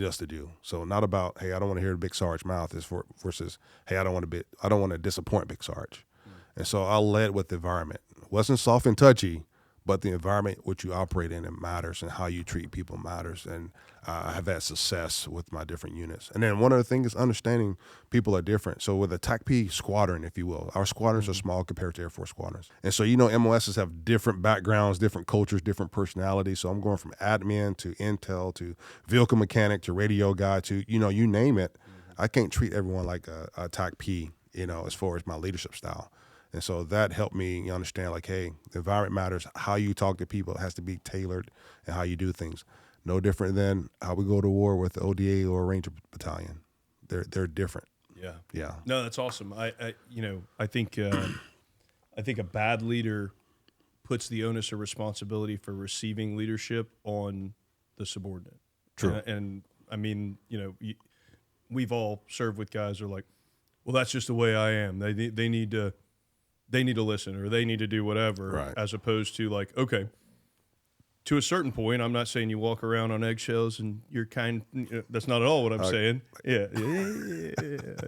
us to do. So not about, hey, I don't want to hear the Big Sarge mouth, versus, hey, I don't want to disappoint Big Sarge. And so I led with the environment. It wasn't soft and touchy, but the environment which you operate in, it matters, and how you treat people matters. And I have had success with my different units. And then one other thing is understanding people are different. So with a TACP squadron, if you will, our squadrons are small compared to Air Force squadrons. And so, MOSs have different backgrounds, different cultures, different personalities. So I'm going from admin to intel to vehicle mechanic to radio guy to, you name it. I can't treat everyone like a TACP, as far as my leadership style. And so that helped me understand, like, hey, the environment matters. How you talk to people has to be tailored, and how you do things. No different than how we go to war with the ODA or Ranger Battalion. They're different. Yeah. No, that's awesome. I think a bad leader puts the onus of responsibility for receiving leadership on the subordinate. True. And I mean, we've all served with guys who are like, well, that's just the way I am. They need to listen, or they need to do whatever, right. As opposed to like, okay, to a certain point, I'm not saying you walk around on eggshells and you're that's not at all what I'm saying. Yeah, a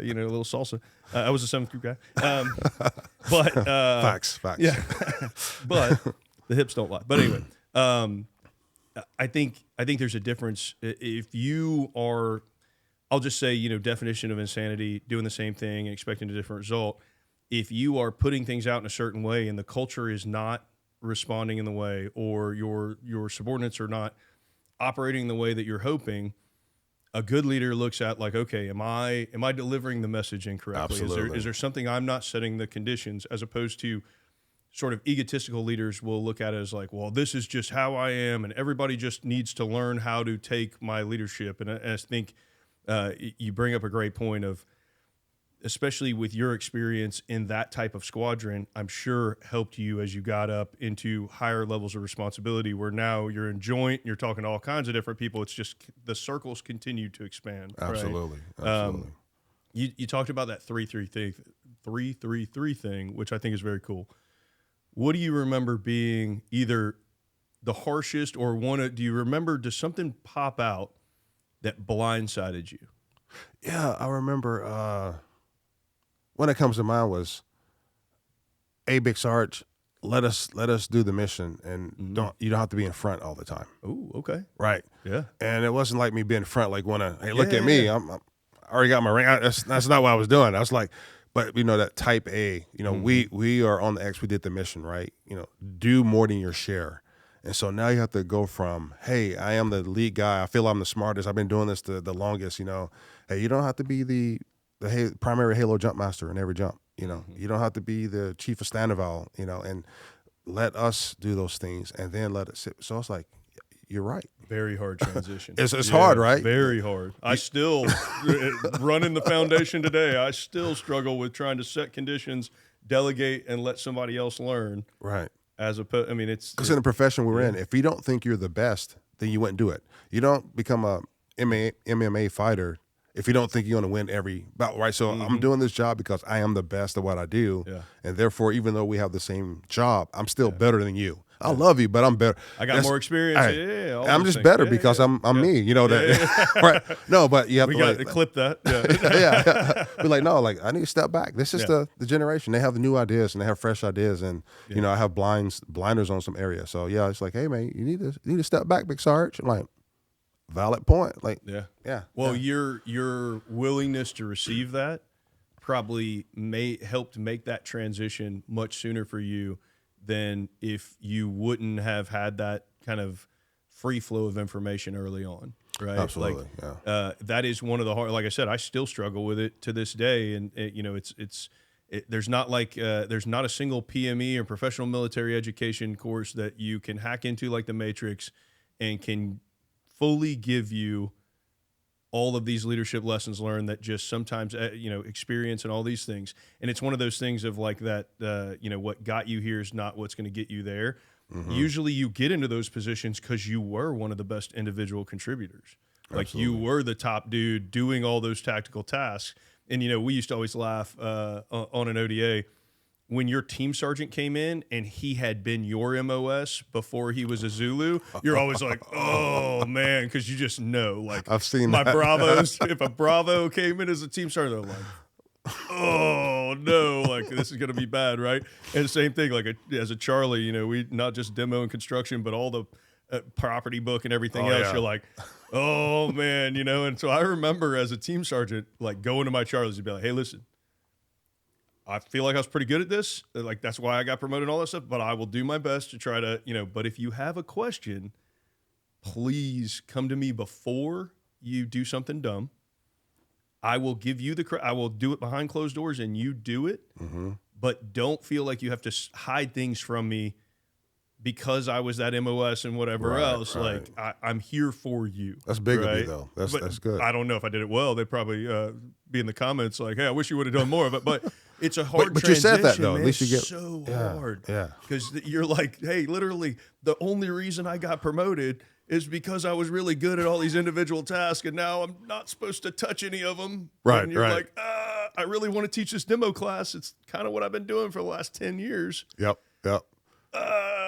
little salsa. I was a 7th group guy. But facts. Yeah, but the hips don't lie. But anyway, I think there's a difference. If you are, I'll just say, definition of insanity, doing the same thing and expecting a different result. If you are putting things out in a certain way and the culture is not responding in the way, or your subordinates are not operating the way that you're hoping, a good leader looks at like, okay, am I delivering the message incorrectly? Absolutely. Is there something I'm not setting the conditions, as opposed to sort of egotistical leaders will look at it as like, well, this is just how I am, and everybody just needs to learn how to take my leadership. And I think you bring up a great point of, especially with your experience in that type of squadron, I'm sure helped you as you got up into higher levels of responsibility, where now you're in joint, you're talking to all kinds of different people. It's just the circles continue to expand. Absolutely. Right? Absolutely. You talked about that 3-3-3 thing, which I think is very cool. What do you remember being either the harshest or do you remember, does something pop out that blindsided you? Yeah, I remember when it comes to mind was, hey, Big Sarge, let us do the mission, and you don't have to be in front all the time. Oh, okay. Right. Yeah. And it wasn't like me being in front, like, hey, look at me. I already got my ring. That's not what I was doing. I was like, but that type A, we are on the X, we did the mission, right? Do more than your share. And so now you have to go from, hey, I am the lead guy, I feel I'm the smartest, I've been doing this the longest, hey, you don't have to be the primary Halo jump master in every jump, you don't have to be the chief of Standoval, and let us do those things and then let it sit. So it's like, you're right. Very hard transition. It's hard, right? Very hard. I still, running the foundation today, I still struggle with trying to set conditions, delegate, and let somebody else learn. Right. As opposed, I mean, because in the profession we're in, if you don't think you're the best, then you wouldn't do it. You don't become a MMA fighter if you don't think you're going to win every bout, right? So I'm doing this job because I am the best at what I do, and therefore, even though we have the same job, I'm still better than you. I love you, but I'm better. I got more experience. I'm just better because I'm me. Right? No, but you have we to got to clip that. Be like, no, like I need to step back. This is the generation. They have the new ideas and they have fresh ideas, and I have blinders on some areas. So it's like, hey man, you need to step back, Big Sarge. I'm like, valid point. Like, yeah. Well, your willingness to receive that probably helped make that transition much sooner for you than if you wouldn't have had that kind of free flow of information early on, right? Absolutely. That is one of the hard. Like I said, I still struggle with it to this day, and there's not a single PME or professional military education course that you can hack into like the Matrix and can fully give you all of these leadership lessons learned that just sometimes, experience and all these things. And it's one of those things of like that, what got you here is not what's going to get you there. Mm-hmm. Usually you get into those positions because you were one of the best individual contributors. Like you were the top dude doing all those tactical tasks. And, we used to always laugh on an ODA when your team sergeant came in and he had been your MOS before he was a Zulu. You're always like, oh man, because you just know, like, I've seen my that. Bravos. If a Bravo came in as a team sergeant, they're like, oh no, like this is gonna be bad, right? And the same thing, like as a Charlie, we not just demo and construction, but all the property book and everything else. Yeah. You're like, oh man, And so I remember as a team sergeant, like going to my Charlies and be like, hey, listen, I feel like I was pretty good at this. Like, that's why I got promoted and all that stuff. But I will do my best to try to, but if you have a question, please come to me before you do something dumb. I will give you I will do it behind closed doors and you do it. Mm-hmm. But don't feel like you have to hide things from me because I was that MOS and whatever else. Right. Like, I'm here for you. That's big of you, though. That's good. I don't know if I did it well. They'd probably be in the comments like, hey, I wish you would have done more of it. But it's a hard transition. But you said that, though. Man. At least you get so hard. Yeah. Because you're like, hey, literally, the only reason I got promoted is because I was really good at all these individual tasks, and now I'm not supposed to touch any of them. Right, and you're like, I really want to teach this demo class. It's kind of what I've been doing for the last 10 years. Yep.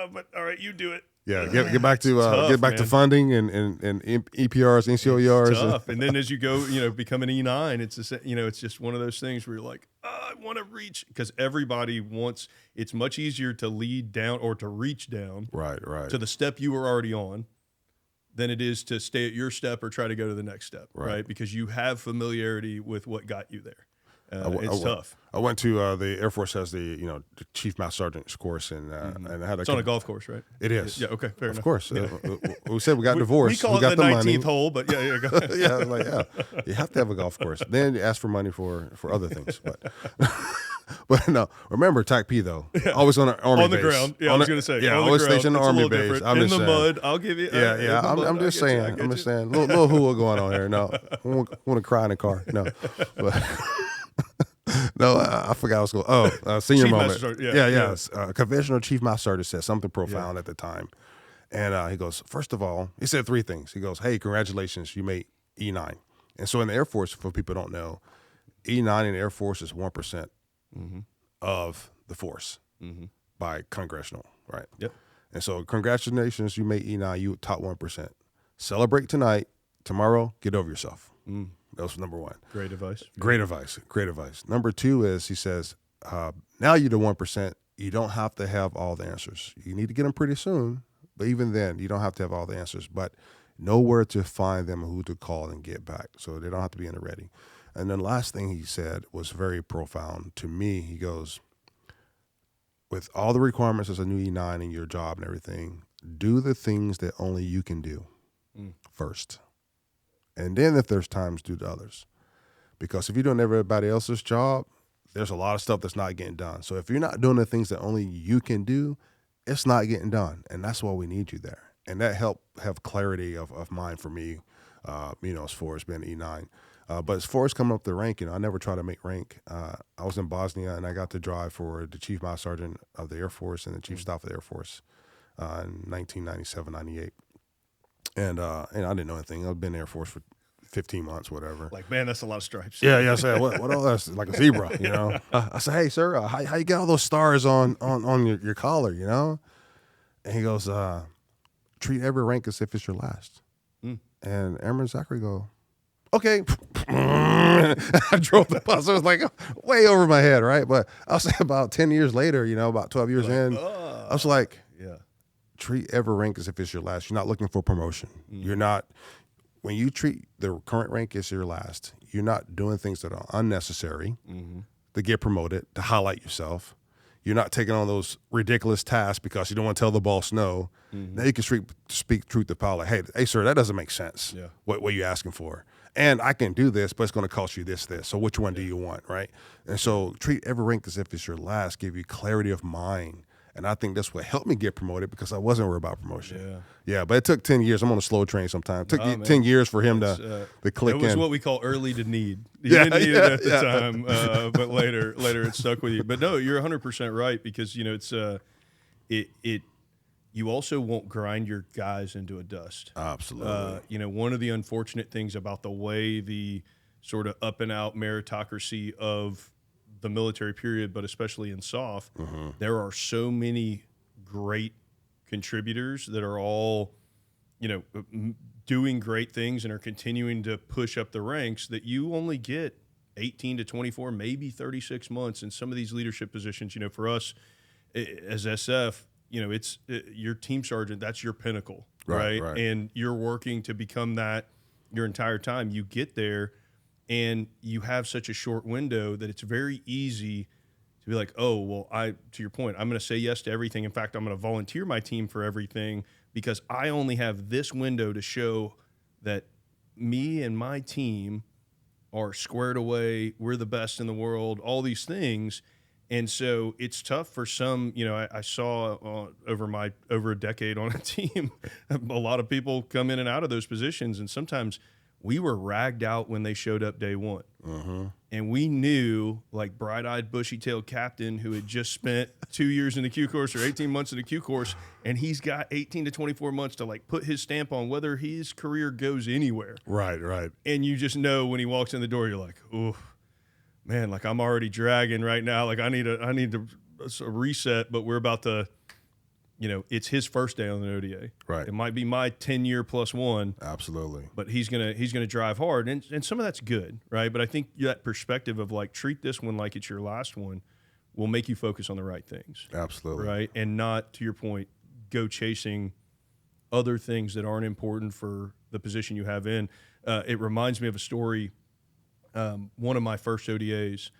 But all right, you do it. Yeah, get back to funding and EPRs, NCOERs. It's tough. And then as you go, become an E9, it's just one of those things where you're like, I want to reach, because everybody wants. It's much easier to lead down or to reach down, right, to the step you were already on, than it is to stay at your step or try to go to the next step, right? Because you have familiarity with what got you there. It's tough. I went to the Air Force has the the Chief Master Sergeant's course, and I had It's on a golf course, right? It is. Yeah. Okay. Fair enough. Of course. Yeah. We said we got divorced. We call got it the 19th money. hole, but yeah. Go ahead. Yeah, like you have to have a golf course. Then you ask for money for other things, but. But no, remember TACP though. Always on an army on the base. ground. Yeah, I was going to say. Yeah, on always the ground, stationed on it's army a little base. different. In the mud, I'll give you. Yeah. I'm just saying. I'm just saying. Little hula going on here. No, I want to cry in the car. No, but no, I forgot I was going. Oh, senior Chief moment. Master Sergeant, yeah. Conventional Chief Master Sergeant said something profound at the time, and he goes, first of all, he said three things. He goes, "Hey, congratulations, you made E9." And so in the Air Force, for people who don't know, E9 in the Air Force is 1% of the force by congressional, right? Yep. And so congratulations, you made E9, you top 1%. Celebrate tonight. Tomorrow, get over yourself. That was number one. Great advice. Great advice. Great advice. Number two is, he says, now you're the 1%. You don't have to have all the answers. You need to get them pretty soon, but even then, you don't have to have all the answers. But know where to find them and who to call and get back, so they don't have to be in the ready. And then last thing he said was very profound to me. He goes, with all the requirements as a new E9 in your job and everything, do the things that only you can do first. And then if there's times, do the others. Because if you're doing everybody else's job, there's a lot of stuff that's not getting done. So if you're not doing the things that only you can do, it's not getting done. And that's why we need you there. And that helped have clarity of mind for me, as far as being E9. But as far as coming up the rank, I never try to make rank. I was in Bosnia, and I got to drive for the Chief Master Sergeant of the Air Force and the Chief Staff of the Air Force in 1997, 98. And I didn't know anything. I've been in the Air Force for 15 months, whatever. Like, man, that's a lot of stripes. Yeah. I said, what all that's like a zebra, I said, hey, sir, how you got all those stars on your collar, And he goes, treat every rank as if it's your last. And Airman Zackery go, okay. I drove the bus. It was like way over my head, right? But I'll say about 10 years later, about 12 years in, I was like, treat every rank as if it's your last. You're not looking for promotion. You're not, when you treat the current rank as your last, you're not doing things that are unnecessary to get promoted, to highlight yourself. You're not taking on those ridiculous tasks because you don't want to tell the boss no. Now you can speak truth to power. Like, hey, sir, that doesn't make sense. Yeah. What you're asking for. And I can do this, but it's going to cost you this. So which one do you want, right? And so treat every rank as if it's your last, give you clarity of mind. And I think that's what helped me get promoted because I wasn't worried about promotion. Yeah, but it took 10 years. I'm on a slow train sometimes. It took 10 years for him to click in. It was what we call early to need. You didn't need it at the time, but later it stuck with you. But no, you're 100% right because, it's you also won't grind your guys into a dust. Absolutely. One of the unfortunate things about the way the sort of up and out meritocracy of the military period, but especially in SOF, there are so many great contributors that are all, doing great things and are continuing to push up the ranks that you only get 18 to 24, maybe 36 months in some of these leadership positions. For us as SF, it's your team sergeant, that's your pinnacle, right? And you're working to become that your entire time. You get there and you have such a short window that it's very easy to be like, oh, well, to your point, I'm going to say yes to everything. In fact, I'm going to volunteer my team for everything because I only have this window to show that me and my team are squared away. We're the best in the world, all these things. And so it's tough for some, I saw over a decade on a team, a lot of people come in and out of those positions. And sometimes we were ragged out when they showed up day one. And we knew, like bright-eyed, bushy-tailed captain who had just spent 2 years in the Q course or 18 months in the Q course, and he's got 18 to 24 months to like put his stamp on whether his career goes anywhere. Right. And you just know when he walks in the door, you're like, ooh, man, like I'm already dragging right now. Like I need a reset, but we're about to, it's his first day on the ODA. Right. It might be my 10-year plus one. Absolutely. But he's gonna drive hard, and some of that's good, right? But I think that perspective of like treat this one like it's your last one will make you focus on the right things. Absolutely. Right, and not, to your point, go chasing other things that aren't important for the position you have in. It reminds me of a story. one of my first ODAs.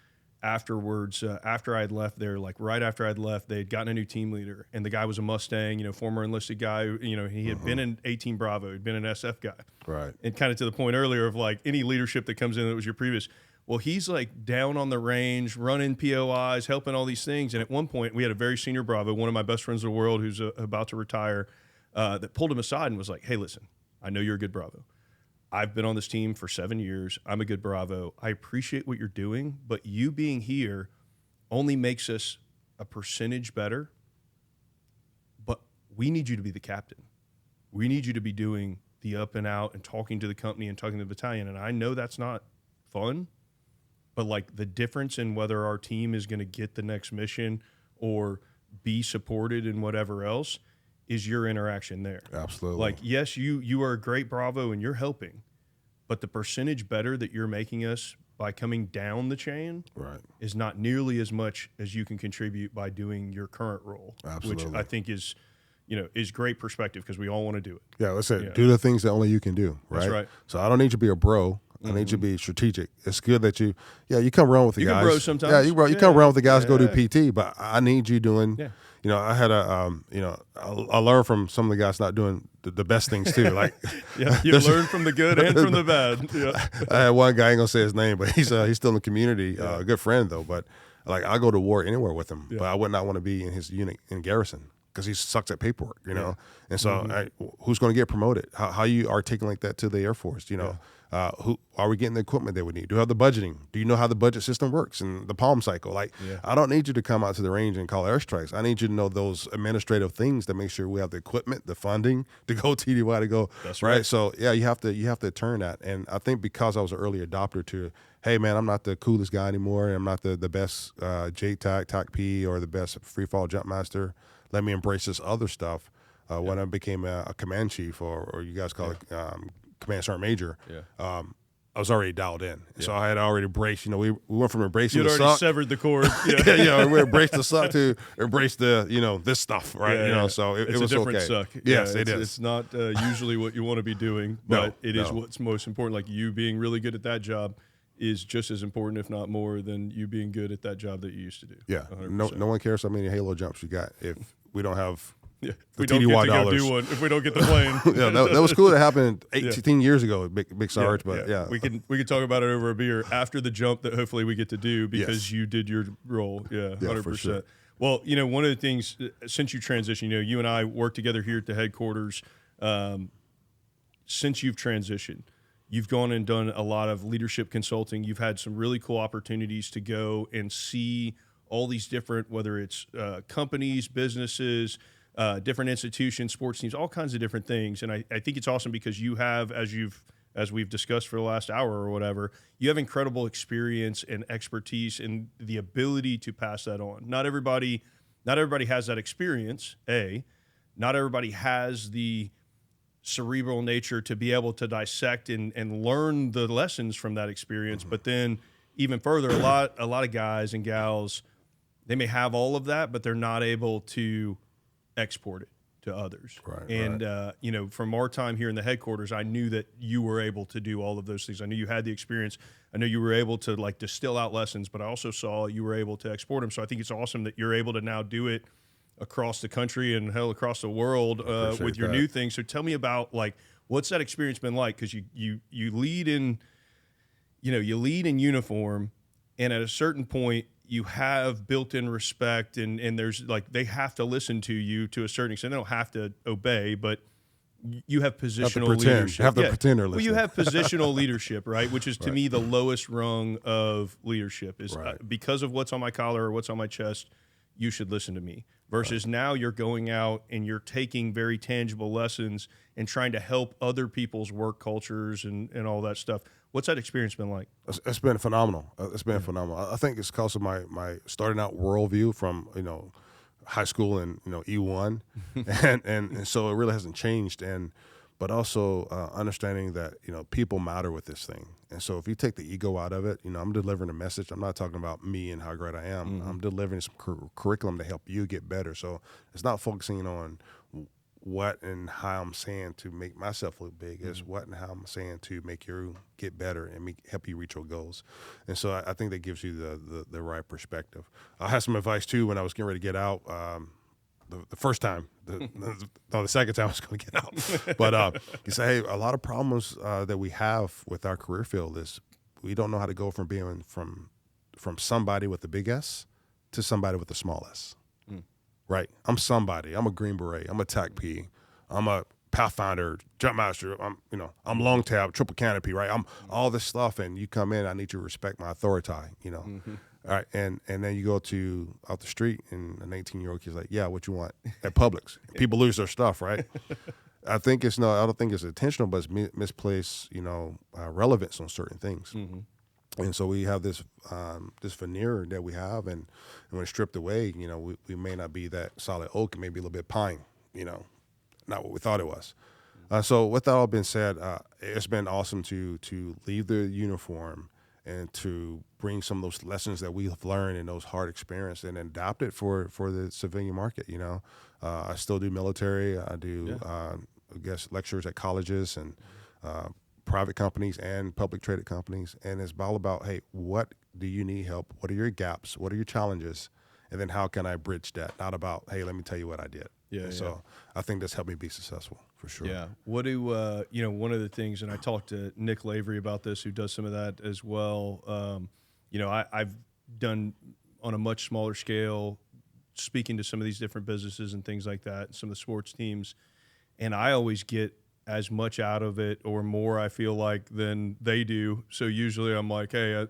Afterwards, after I had left there, like right after I'd left, they had gotten a new team leader, and the guy was a Mustang, former enlisted guy. He had been in 18 Bravo, he'd been an SF guy, Right. and kind of to the point earlier of like any leadership that comes in that was your previous. Well, he's like down on the range, running POIs, helping all these things. And at one point, we had a very senior Bravo, one of my best friends in the world, who's about to retire, that pulled him aside and was like, "Hey, listen, I know you're a good Bravo. I've been on this team for 7 years. I'm a good Bravo. I appreciate what you're doing, but you being here only makes us a percentage better. But we need you to be the captain. We need you to be doing the up and out and talking to the company and talking to the battalion. And I know that's not fun, but like the difference in whether our team is going to get the next mission or be supported in whatever else is your interaction there." Absolutely. Like, yes, you are a great Bravo and you're helping, but the percentage better that you're making us by coming down the chain Right. is not nearly as much as you can contribute by doing your current role. Absolutely. Which I think is great perspective, because we all want to do it. Yeah, let's say do the things that only you can do, right? That's right. So I don't need you to be a bro. I need you to be strategic. It's good that you come around with the You guys. can bro sometimes. Yeah, you come around with the guys, go do Yeah. PT, but I need you doing, I had I learned from some of the guys not doing the best things too. Like, Yeah, you learn from the good and from the bad. Yeah. I had one guy, I ain't gonna say his name, but he's still in the community, a good friend though. But like, I go to war anywhere with him, but I would not want to be in his unit in garrison, because he sucks at paperwork, And so, who's going to get promoted? How you articulate that to the Air Force? Who are we getting the equipment that we need? Do we have the budgeting? Do you know how the budget system works and the palm cycle? Like, I don't need you to come out to the range and call airstrikes. I need you to know those administrative things that make sure we have the equipment, the funding to go TDY to go. That's right. right. So you have to turn that. And I think because I was an early adopter to, hey man, I'm not the coolest guy anymore. I'm not the best JTAC, TACP, or the best free fall jump master. Let me embrace this other stuff. When I became a command chief, or you guys call it command sergeant major, I was already dialed in. So I had already embraced, we went from embracing You'd the already suck. severed the cord. We embraced the suck to embrace the, this stuff, right? So it was a different okay. suck. Yes, it is. It's not usually what you want to be doing, but it is what's most important. Like, you being really good at that job is just as important, if not more, than you being good at that job that you used to do. Yeah. 100%. No one cares how many Halo jumps you got if we don't have if the we don't TDY get to dollars. go do one, if we don't get the plane. that was cool. That happened 18 years ago, Big Sarge. But we can talk about it over a beer after the jump that hopefully we get to do, because you did your role. 100%. For sure. Well, one of the things, since you transitioned, you and I work together here at the headquarters. Since you've transitioned, you've gone and done a lot of leadership consulting. You've had some really cool opportunities to go and see all these different, whether it's companies, businesses, different institutions, sports teams, all kinds of different things. And I think it's awesome because you have, as we've discussed for the last hour or whatever, you have incredible experience and expertise and the ability to pass that on. Not everybody has that experience, not everybody has the cerebral nature to be able to dissect and learn the lessons from that experience. But then even further, a lot of guys and gals, they may have all of that, but they're not able to export it to others. Right, and from our time here in the headquarters, I knew that you were able to do all of those things. I knew you had the experience. I know you were able to like distill out lessons, but I also saw you were able to export them. So I think it's awesome that you're able to now do it across the country and hell across the world with your new thing. So tell me about like, what's that experience been like? Because you lead in, you lead in uniform, and at a certain point you have built-in respect, and there's like, they have to listen to you to a certain extent. They don't have to obey, but you have positional leadership. Have to pretend they're listening. Well, you have positional leadership, right? Which is to me the lowest rung of leadership is because of what's on my collar or what's on my chest, you should listen to me. Versus now you're going out and you're taking very tangible lessons and trying to help other people's work cultures and all that stuff. What's that experience been like? It's been phenomenal. It's been phenomenal. I think it's because of my starting out worldview from high school and E1, and so it really hasn't changed. But also understanding that people matter with this thing. And so if you take the ego out of it, I'm delivering a message. I'm not talking about me and how great I am. I'm delivering some curriculum to help you get better. So it's not focusing on what and how I'm saying to make myself look big. It's what and how I'm saying to make you get better and help you reach your goals. And so I think that gives you the right perspective. I had some advice too when I was getting ready to get out. The first time, the second time I was going to get out. But you say, hey, a lot of problems that we have with our career field is we don't know how to go from being from somebody with a big S to somebody with a small S. Right? I'm somebody. I'm a Green Beret. I'm a TACP. I'm a Pathfinder, Jump Master. I'm long tab, triple canopy, right? I'm all this stuff, and you come in, I need you to respect my authority, All right, and then you go out the street, and an 18-year-old kid's like, yeah, what you want at Publix? People lose their stuff, right? I don't think it's intentional, but it's misplaced, relevance on certain things. And so we have this veneer that we have, and when it's stripped away, we may not be that solid oak, it may be a little bit pine, not what we thought it was. So with that all being said, it's been awesome to leave the uniform and to bring some of those lessons that we have learned in those hard experiences and adapt it for the civilian market. I still do military. I do, lectures at colleges and private companies and public traded companies. And it's all about, hey, what do you need help? What are your gaps? What are your challenges? And then how can I bridge that? Not about, hey, let me tell you what I did. So I think that's helped me be successful for sure. Yeah. What do, one of the things, and I talked to Nick Lavery about this, who does some of that as well. I've done on a much smaller scale, speaking to some of these different businesses and things like that, some of the sports teams. And I always get as much out of it or more, I feel like, than they do. So usually I'm like, hey,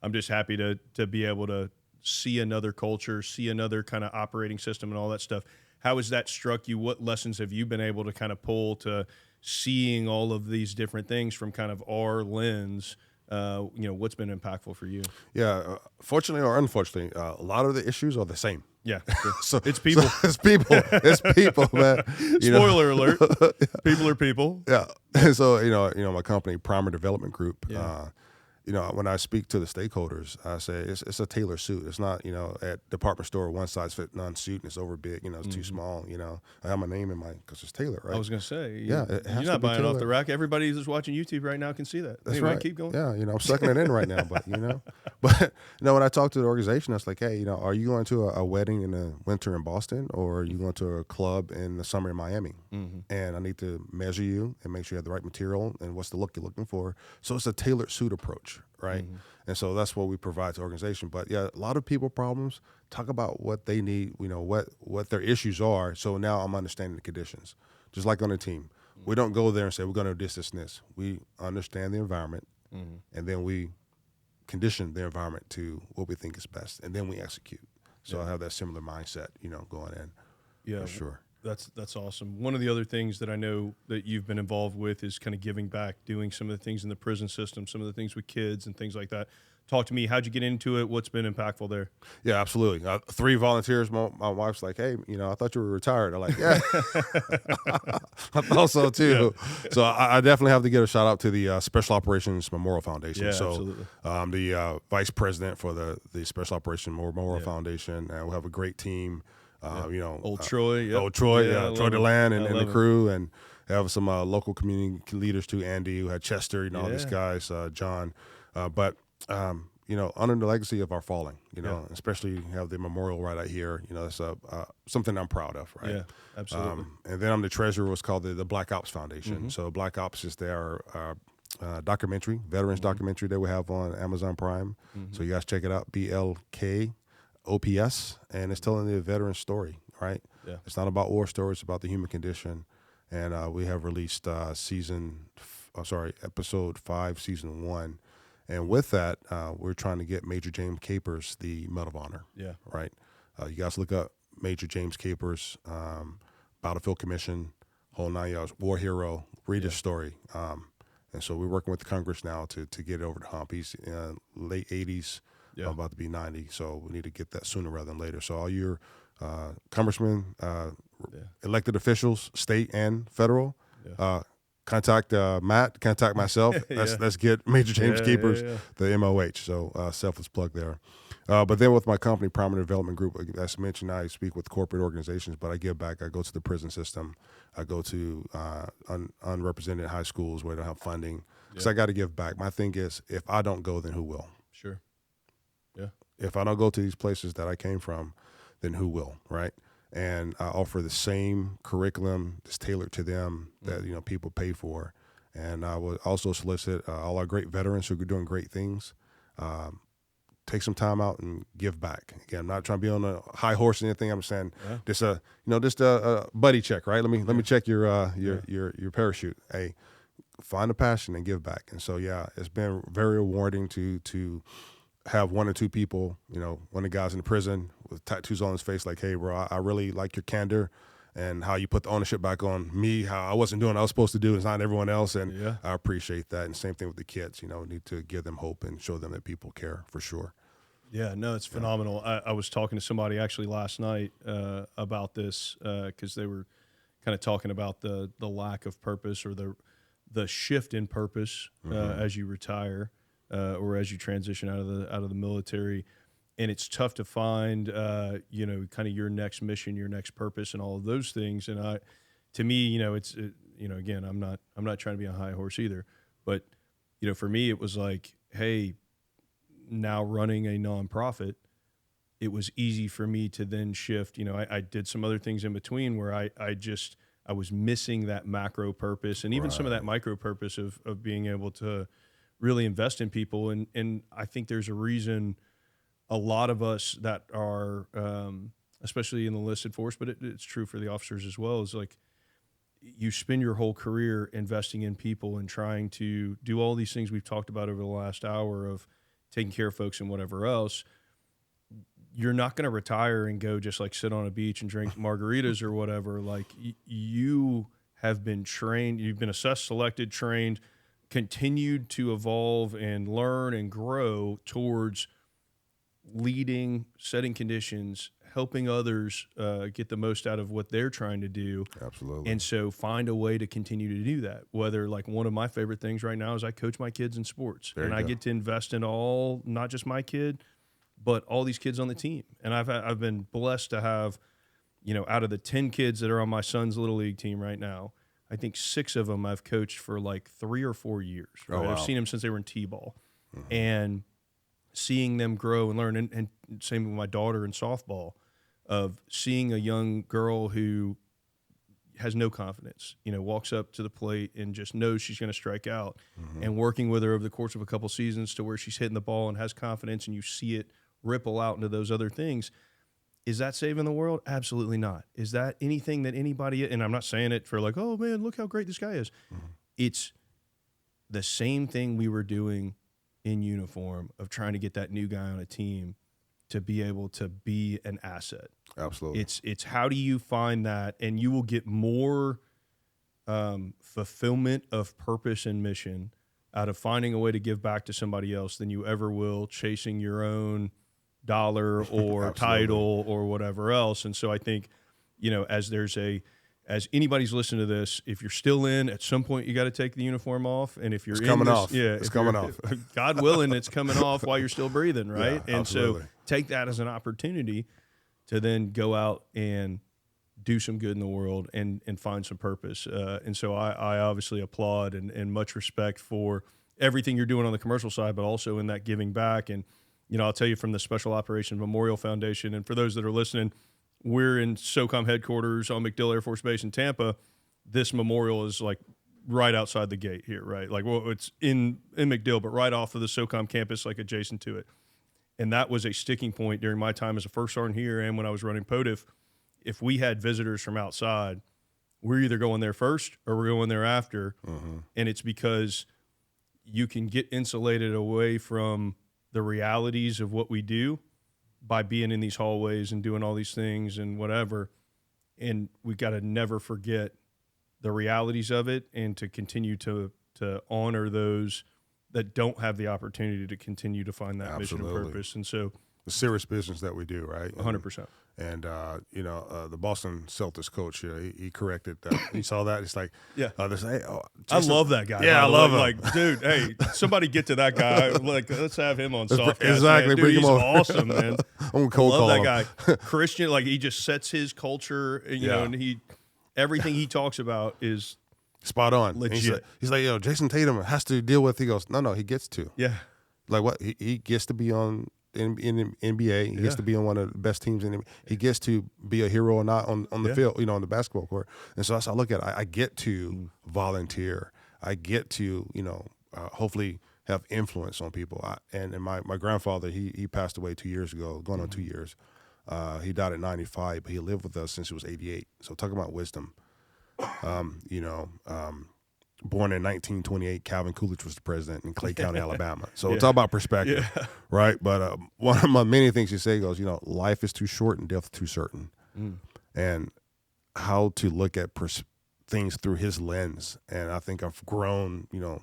I'm just happy to be able to see another culture, see another kind of operating system and all that stuff. How has that struck you? What lessons have you been able to kind of pull to seeing all of these different things from kind of our lens? What's been impactful for you? Yeah, fortunately or unfortunately, a lot of the issues are the same. Yeah, so it's people. It's people, man. Spoiler alert: people are people. Yeah, and so my company, Primer Development Group. Yeah. When I speak to the stakeholders, I say it's a tailored suit. It's not at department store one size fit none suit and it's over big. It's too small. I have my name in because it's tailored, right? I was gonna say, you're not buying it off the rack. Everybody who's watching YouTube right now can see that. That's anyway, right. Keep going. Yeah, I'm sucking it in right now, but when I talk to the organization, I was like, hey, are you going to a wedding in the winter in Boston, or are you going to a club in the summer in Miami? And I need to measure you and make sure you have the right material and what's the look you're looking for. So it's a tailored suit approach, right? And so that's what we provide to the organization. But yeah, a lot of people problems, talk about what they need, what their issues are. So now I'm understanding the conditions. Just like on a team. We don't go there and say, we're going to do this, and this. We understand the environment, and then we condition the environment to what we think is best, and then we execute. So I have that similar mindset, going in. Yeah, for sure. That's awesome. One of the other things that I know that you've been involved with is kind of giving back, doing some of the things in the prison system, some of the things with kids and things like that. Talk to me. How'd you get into it? What's been impactful there? Yeah, absolutely. 3 volunteers. My wife's like, hey, I thought you were retired. I'm like, yeah. I thought so too. Yeah. So I definitely have to give a shout out to the Special Operations Memorial Foundation. Yeah, so absolutely. I'm the vice president for the Special Operations Memorial Foundation. And we have a great team. Old Troy. Old Troy, Troy DeLand and the crew. And have some local community leaders too, Andy, who had Chester, all these guys, John. But under the legacy of our falling, especially have the memorial right out here, that's something I'm proud of, right? Yeah, absolutely. And then I'm the treasurer of what's called the Black Ops Foundation. So Black Ops is their documentary, veterans documentary that we have on Amazon Prime. So you guys check it out, BLKOPS, and it's telling the veteran story, right? Yeah. It's not about war stories, it's about the human condition. And we have released episode 5, season 1. And with that, we're trying to get Major James Capers the Medal of Honor. Yeah. Right? You guys look up Major James Capers, Battlefield Commission, whole 9 yards, war hero, read his story. And so we're working with the Congress now to get it over the hump. He's late 80s, about to be 90, so we need to get that sooner rather than later. So all your congressmen, elected officials, state and federal, contact Matt, contact myself. Let's get Major James Keepers, the MOH. So selfless plug there. But then with my company, Prominent Development Group, as mentioned, I speak with corporate organizations, but I give back. I go to the prison system. I go to unrepresented high schools where they don't have funding because I got to give back. My thing is, if I don't go, then who will? Sure. Yeah. If I don't go to these places that I came from, then who will, right? And I offer the same curriculum that's tailored to them that people pay for. And I would also solicit all our great veterans who are doing great things. Take some time out and give back. Again, I'm not trying to be on a high horse or anything. I'm saying just a buddy check, right? Let me check your parachute. Hey, find a passion and give back. And so it's been very rewarding to have one or two people, one of the guys in the prison with tattoos on his face, like, hey, bro, I really like your candor and how you put the ownership back on me, how I wasn't doing what I was supposed to do, it's not everyone else, and I appreciate that. And same thing with the kids, we need to give them hope and show them that people care for sure. Yeah, no, it's phenomenal. I was talking to somebody actually last night about this because they were kind of talking about the lack of purpose or the shift in purpose as you retire or as you transition out of the military. And it's tough to find, kind of your next mission, your next purpose, and all of those things. And to me, again, I'm not trying to be a high horse either, but for me, it was like, hey, now running a nonprofit, it was easy for me to then shift. I did some other things in between where I was missing that macro purpose and even some of that micro purpose of being able to really invest in people. And I think there's a reason a lot of us that are, especially in the enlisted force, but it's true for the officers as well, is like you spend your whole career investing in people and trying to do all these things we've talked about over the last hour of taking care of folks and whatever else. You're not going to retire and go just like sit on a beach and drink margaritas or whatever. Like you have been trained, you've been assessed, selected, trained, continued to evolve and learn and grow towards leading, setting conditions, helping others get the most out of what they're trying to do. Absolutely. And so find a way to continue to do that. Whether, like, one of my favorite things right now is I coach my kids in sports. And I get to invest in all, not just my kid, but all these kids on the team. And I've been blessed to have, out of the 10 kids that are on my son's Little League team right now, I think 6 of them I've coached for like 3 or 4 years. Right? Oh, wow. I've seen them since they were in T-ball. And seeing them grow and learn, and same with my daughter in softball, of seeing a young girl who has no confidence, walks up to the plate and just knows she's going to strike out, and working with her over the course of a couple seasons to where she's hitting the ball and has confidence, and you see it ripple out into those other things. Is that saving the world? Absolutely not. Is that anything that anybody, and I'm not saying it for like, oh man, look how great this guy is. It's the same thing we were doing in uniform of trying to get that new guy on a team to be able to be an asset. Absolutely. It's how do you find that, and you will get more fulfillment of purpose and mission out of finding a way to give back to somebody else than you ever will chasing your own dollar or title or whatever else. And so I think, as anybody's listening to this, if you're still in, at some point you got to take the uniform off. And if you're coming off, it's coming off. God willing, it's coming off while you're still breathing, right? Yeah, and absolutely. so take that as an opportunity to then go out and do some good in the world and find some purpose. And so I obviously applaud and much respect for everything you're doing on the commercial side, but also in that giving back. And, I'll tell you from the Special Operations Memorial Foundation, and for those that are listening, we're in SOCOM headquarters on MacDill Air Force Base in Tampa. This memorial is like right outside the gate here, right? Like, well, it's in MacDill, but right off of the SOCOM campus, like adjacent to it. And that was a sticking point during my time as a first sergeant here and when I was running POTIF. If we had visitors from outside, we're either going there first or we're going there after. And it's because you can get insulated away from the realities of what we do by being in these hallways and doing all these things and whatever. And we got to never forget the realities of it and to continue to honor those that don't have the opportunity to continue to find that mission and purpose. And so serious business that we do, right? 100%. And the Boston Celtics coach, he corrected that. He saw that. It's like, Yeah. I love that guy. Yeah, I love him. Like, dude, hey, somebody get to that guy. Like, let's have him on SOFcast. Exactly. Man. Dude, Bring him he's on. awesome, man. I'm cold I call love him. that guy. Christian, like, he just sets his culture, you know, and everything he talks about is spot on. Legit. He's like, Jason Tatum has to deal with. He goes, no, he gets to. Yeah. Like what? He gets to be on in NBA. He gets to be on one of the best teams in the NBA. He gets to be a hero or not on the field, on the basketball court. And so that's how I look at it. I get to volunteer. I get to, hopefully have influence on people. And my grandfather, he passed away 2 years ago, going on 2 years. He died at 95, but he lived with us since he was 88. So talking about wisdom, born in 1928, Calvin Coolidge was the president in Clay County, Alabama. So it's all about perspective, right? But one of my many things he says goes, life is too short and death too certain. And how to look at things through his lens. And I think I've grown, a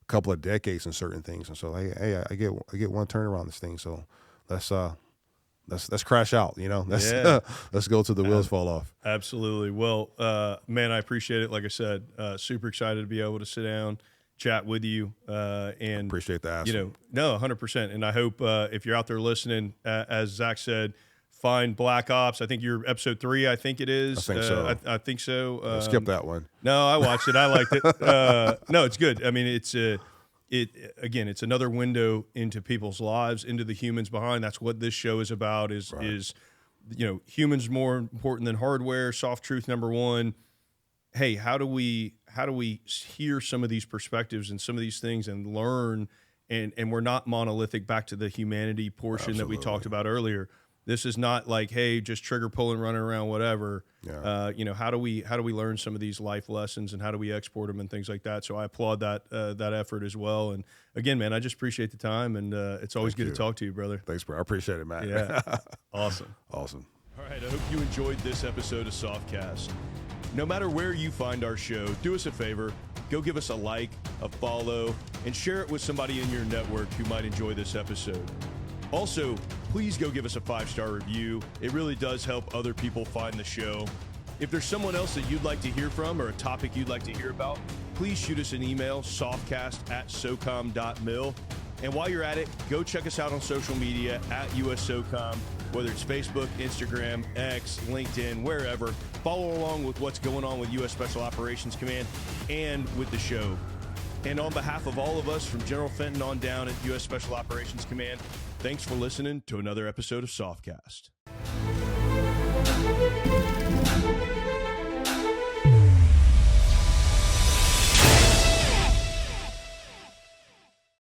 couple of decades in certain things. And so, hey, I get one turn around this thing. So let's crash out, let's go till the wheels fall off. Absolutely. Well, man, I appreciate it. Like I said, super excited to be able to sit down, chat with you. And appreciate the ask. No, 100%. And I hope if you're out there listening, as Zach said, find Black Ops. I think you're episode 3. I think it is. I think so. I think so. Skip that one. No, I watched it. I liked it. No, it's good. I mean, it's another window into people's lives, into the humans behind. That's what this show is about. Is humans more important than hardware. Soft truth number 1. Hey, how do we hear some of these perspectives and some of these things and learn? And we're not monolithic. Back to the humanity portion that we talked about earlier. This is not like, hey, just trigger pulling, running around, whatever. Yeah. How do we learn some of these life lessons and how do we export them and things like that? So I applaud that effort as well. And again, man, I just appreciate the time, and it's always good to talk to you, brother. Thanks, bro. I appreciate it, man. Yeah, awesome. All right, I hope you enjoyed this episode of SOFcast. No matter where you find our show, do us a favor, go give us a like, a follow, and share it with somebody in your network who might enjoy this episode. Also, please go give us a 5-star review. It really does help other people find the show. If there's someone else that you'd like to hear from or a topic you'd like to hear about, please shoot us an email, sofcast@socom.mil. And while you're at it, go check us out on social media at USSOCOM, whether it's Facebook, Instagram, X, LinkedIn, wherever. Follow along with what's going on with U.S. Special Operations Command and with the show. And on behalf of all of us from General Fenton on down at U.S. Special Operations Command, thanks for listening to another episode of SOFcast.